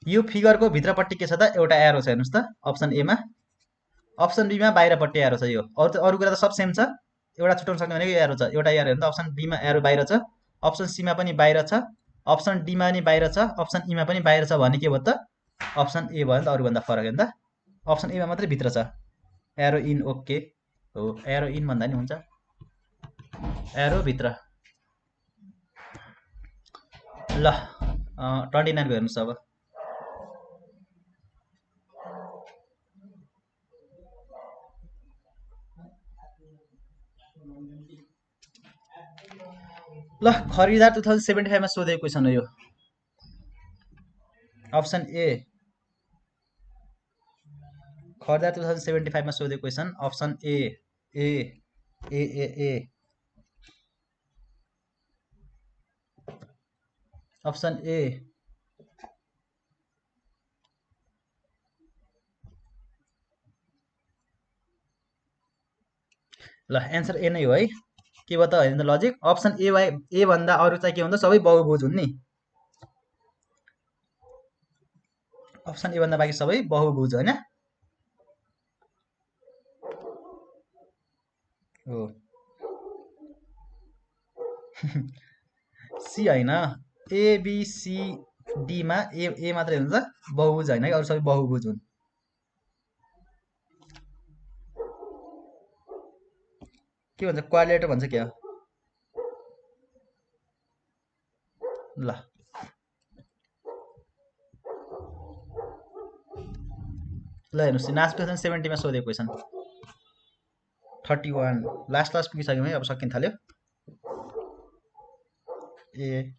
यो फिगरको भित्रपट्टि के छ त, एउटा एरो छ। हेर्नुहोस् त अप्सन एमा। अप्सन बीमा बाहिरपट्टि एरो छ। यो अरू कुरा त सब सेम छ, एउटा छुट्याउन सक्ने भनेको एरो छ। एउटा एरो हेर्नु त, अप्सन बीमा एरो बाहिर छ, अप्सन सीमा पनि बाहिर छ, अप्सन डीमा पनि बाहिर छ, अप्सन ईमा पनि बाहिर छ भने के भयो त, अप्सन ए भयो नि त। अरूभन्दा फरक हेर्नु त, अप्सन एमा मात्रै भित्र छ। एरो इन ओके हो, एरो इन भन्दा नि हुन्छ, एरो भित्र। ल 29 को हेर्नुहोस् अब। ल खरिदार 2075 मा सोधेको क्वेसन हो यो। अप्सन ए खरिदार 2075 मा सोधेको question, option A A A A A option A. ल एन्सर ए नै हो है। के भयो त हेर्नु त लजिक, अप्सन ए भन्दा अरू चाहिँ के हुन्छ, सबै बहुभुज हुन् नि। अप्सन ए भन्दा बाँकी सबै बहुभुज होइन हो। सी होइन, एबिसिडीमा ए मात्रै हुन्छ बहुभुज होइन कि, अरू सबै बहुभुज हुन्। के भन्छ, क्वाड्रिलेटर भन्छ क्या। ल ल हेर्नुहोस्, नाच 2070 मा सोधेको क्वेसन 31 लास्ट पुगिसक्यौँ है, अब सकिन थाल्यो। ए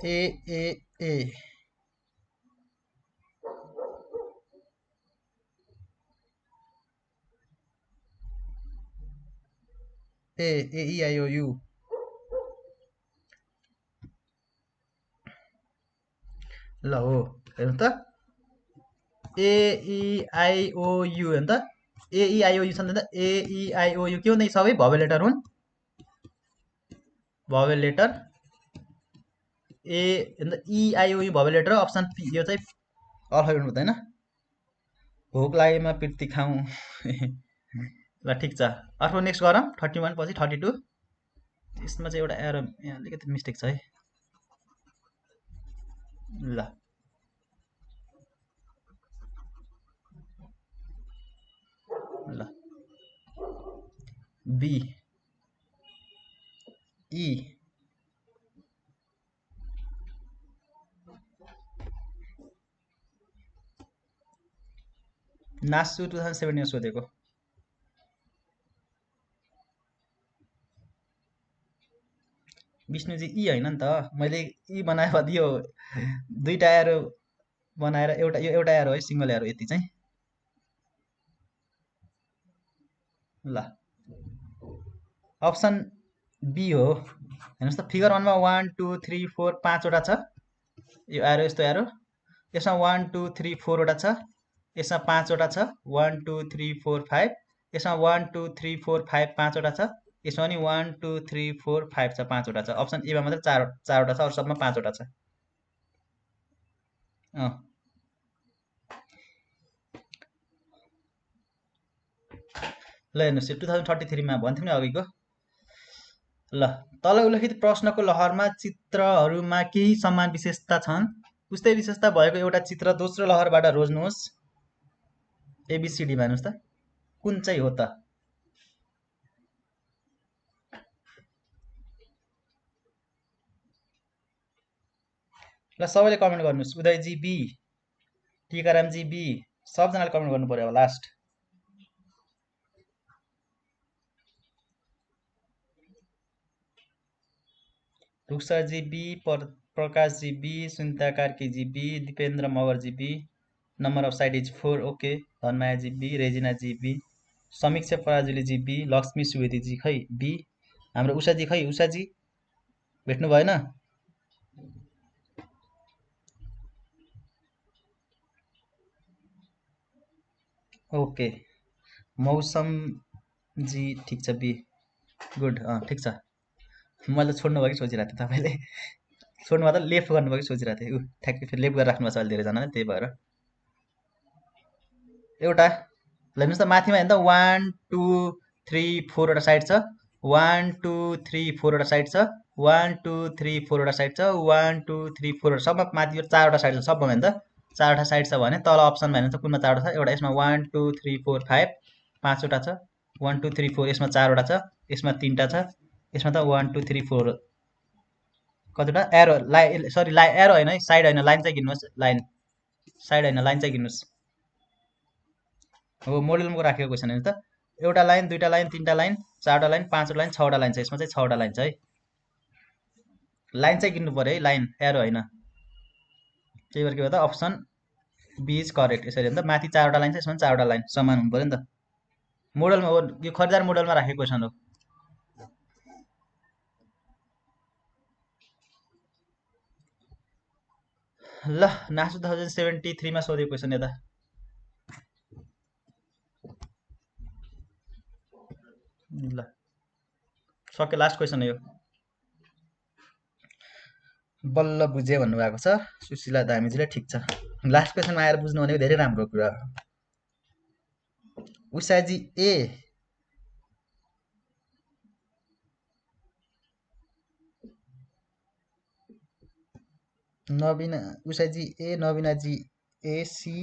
ए ए ए ए ए ई आई ओ यु। ल हो हेर्नु त, एइआइओयु हेर्नु त, एइआइओयु छ नि त, एइआइओयु के भन्दा सबै भवेल लेटर हुन्, भवेल लेटर। ए इआइओयु भवेल लेटर, अप्सन पी यो चाहिँ अल्फाबेट हुँदैन। भोक लागेमा पिर्ती खाउँ। ल ठिक छ, अर्को नेक्स्ट गरौँ। 31 पछि 32। यसमा चाहिँ एउटा एरो यहाँ अलिकति मिस्टेक छ है। ल ल बी ई नासु 2070 मा सोधेको। विष्णुजी यी होइन नि त, मैले यी बनाए भने यो दुईटा एरो बनाएर एउटा, यो एउटा एरो है, सिङ्गल एरो, यति चाहिँ ल अप्सन बी हो। हेर्नुहोस् त फिगर 1 मा 1 2 3 4 5 वटा छ। यो एरो यस्तो एरो, यसमा 1 2 3 4 वटा छ, यसमा 5 वटा छ, 1 2 3 4 5, यसमा 1 2 3 4 5 5 वटा छ, यसमा पनि 1 2 3 4 5 छ, 5 वटा छ। अप्सन ए मा मात्रै 4 वटा छ, अरू सबमा 5 वटा छ। अँ ल हेर्नुहोस्, यो 2033 मा भन्थ्यो नि अघिको। ल तल उल्लेखित प्रश्नको लहरमा चित्रहरूमा केही समान विशेषता छन्। उस्तै विशेषता भएको एउटा चित्र दोस्रो लहरबाट रोज्नुहोस्। एबिसिडी हेर्नुहोस् त कुन चाहिँ हो त? ल सबैले कमेन्ट गर्नुहोस्। उदयजी बी, टिकारामजी बी, सबजनाले कमेन्ट गर्नु पर्यो अब last. रुक्साजी be, Prakashji be, Sunita कार्कीजी be, Dipendra मगरजी be, number of side is 4 okay, धनमायाजी be, रेजिनाजी be, Samiksha पराजुलीजी be, Lakshmi सुवेदीजी खै बी, हाम्रो उषाजी खै उषाजी भेट्नु भएन? ओके मौसमजी ठिक छ बी, गुड ठिक छ। मैले त छोड्नु भयो कि सोचिरहेको थिएँ, तपाईँले छोड्नु त लेफ्ट गर्नुभयो कि सोचिरहेको थिएँ। ठ्याक्कै फेरि लेफ्ट गरेर राख्नुभएको छ अहिले धेरैजनाले, त्यही भएर एउटा ल हेर्नुहोस् त माथिमा हेर्नु त 1 2 3 4 वटा साइड छ, 1 2 3 4 वटा साइड छ, 1 2 3 4 वटा साइड छ, 1 2 3 4 वटा सबमा माथि 4 वटा साइड छ सबमा हेर्नु त 4 वटा साइड छ भने तल अप्सनमा हेर्नु त कुनमा 4 वटा छ? एउटा यसमा 1 2 3 4 5 5 वटा छ, 1 2 3 4 यसमा 4 वटा छ, यसमा 3 टा छ, यसमा त 1 2 3 4 कतिवटा एरो सरी एरो होइन है, साइड होइन, लाइन चाहिँ गिन्नुहोस्, लाइन साइड होइन, लाइन चाहिँ गिन्नुहोस्। हो मोडलमा राखेको क्वेसन हेर्नु त एउटा लाइन, दुईटा लाइन, तिनटा लाइन, चारवटा लाइन, पाँचवटा लाइन, छवटा लाइन छ, यसमा चाहिँ 6वटा लाइन छ है। लाइन चाहिँ गिन्नु पर्यो है, लाइन एरो होइन। त्यही भएर के भयो त अप्सन बी इज करेक्ट। यसरी हेर्नु त माथि 4वटा लाइन छ, यसमा 4वटा लाइन समान हुनु पर्यो नि त। मोडलमा हो, यो खरिदार मोडलमा राखेको क्वेसन हो। ल नासु 2073 मा सोधेको क्वेसन यता ल सक्यो, लास्ट क्वेसन हो यो। बल्ल बुझे भन्नुभएको छ सुशीला धामीजीले, ठिक छ। लास्ट क्वेसनमा आएर बुझ्नु भनेको धेरै राम्रो कुरा हो। उषाजी ए, नवीना उषाजी ए, नवीनाजी ए, सी,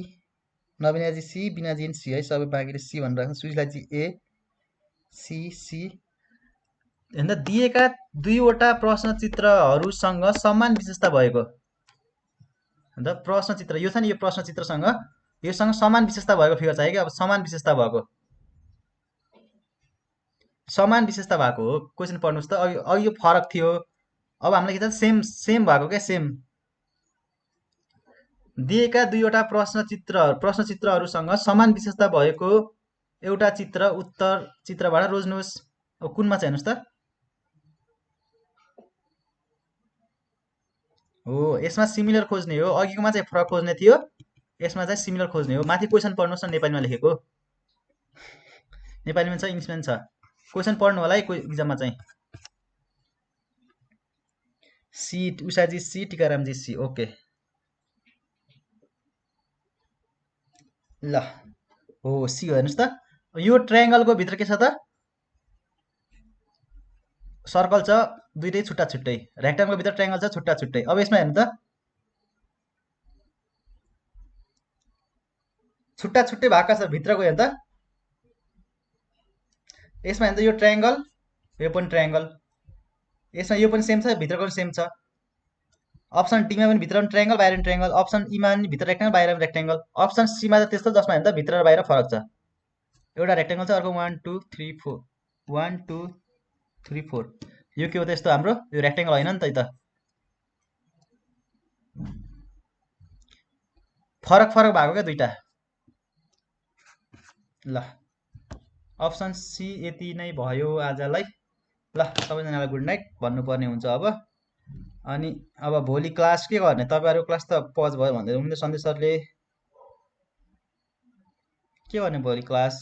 नवीनाजी सी, बिनाजी सी है, सबै बाँकीले सी भनेर राख्नु। सुशीलाजी ए, सी, सी। हेर्दा दिएका दुईवटा प्रश्नचित्रहरूसँग समान विशेषता भएको, अन्त प्रश्नचित्र यो छ नि, यो प्रश्नचित्रसँग योसँग समान विशेषता भएको फिगर चाहियो कि। अब समान विशेषता भएको, समान विशेषता भएको हो क्वेसन पढ्नुहोस् त। अघि यो फरक थियो, अब हामीलाई के छ सेम सेम भएको क्या, सेम। दिएका दुईवटा प्रश्नचित्रहरूसँग समान विशेषता भएको एउटा चित्र उत्तर चित्रबाट रोज्नुहोस्। अब कुनमा चाहिँ हेर्नुहोस् त, हो यसमा सिमिलर खोज्ने हो, अघिकोमा चाहिँ फरक खोज्ने थियो, यसमा चाहिँ सिमिलर खोज्ने हो। माथि क्वेसन पढ्नुहोस् न, नेपालीमा लेखेको, नेपालीमा छ इङ्ग्लिसमा छ, क्वेसन पढ्नु होला है इक्जाममा चाहिँ। सी, उषाजी सी, टिकारामजी सी, ओके। ल हो सी हेर्नुहोस् त, यो ट्रायङ्गलको भित्र के छ त, सर्कल छ दुइटै छुट्टा छुट्टै, रेक्टाङ्गलको भित्र ट्रायङ्गल छ छुट्टा छुट्टै। अब यसमा हेर्नु त छुट्टा छुट्टै भागका छ भित्रको, हेर्नु त यसमा हेर्नु त यो ट्रायङ्गल, यो पनि ट्रायङ्गल, यसमा यो पनि सेम छ, भित्रको पनि सेम छ। अप्सन डीमा पनि भित्र पनि ट्रायङ्गल, बाहिर पनि ट्रायङ्गल, अप्सन ईमा पनि भित्र रेक्टाङ्गल, बाहिर पनि रेक्टाङ्गल, अप्सन सीमा त त्यस्तो, जसमा हेर्नु त भित्र र बाहिर फरक छ। एउटा रेक्टाङ्गल छ, अर्को 1 2 3 4, 1 2 3 4, यो के हो त यस्तो, हाम्रो यो रेक्टाङ्गल होइन नि त, त फरक फरक भएको क्या दुइटा। ल अप्सन सी यति नै भयो आजलाई। ल सबैजनालाई गुड नाइट भन्नुपर्ने हुन्छ अब। अनि अब भोलि क्लास के गर्ने? तपाईँहरूको क्लास त पज भयो भन्दै हुनुहुन्थ्यो सन्देश सरले। के गर्ने भोलि क्लास?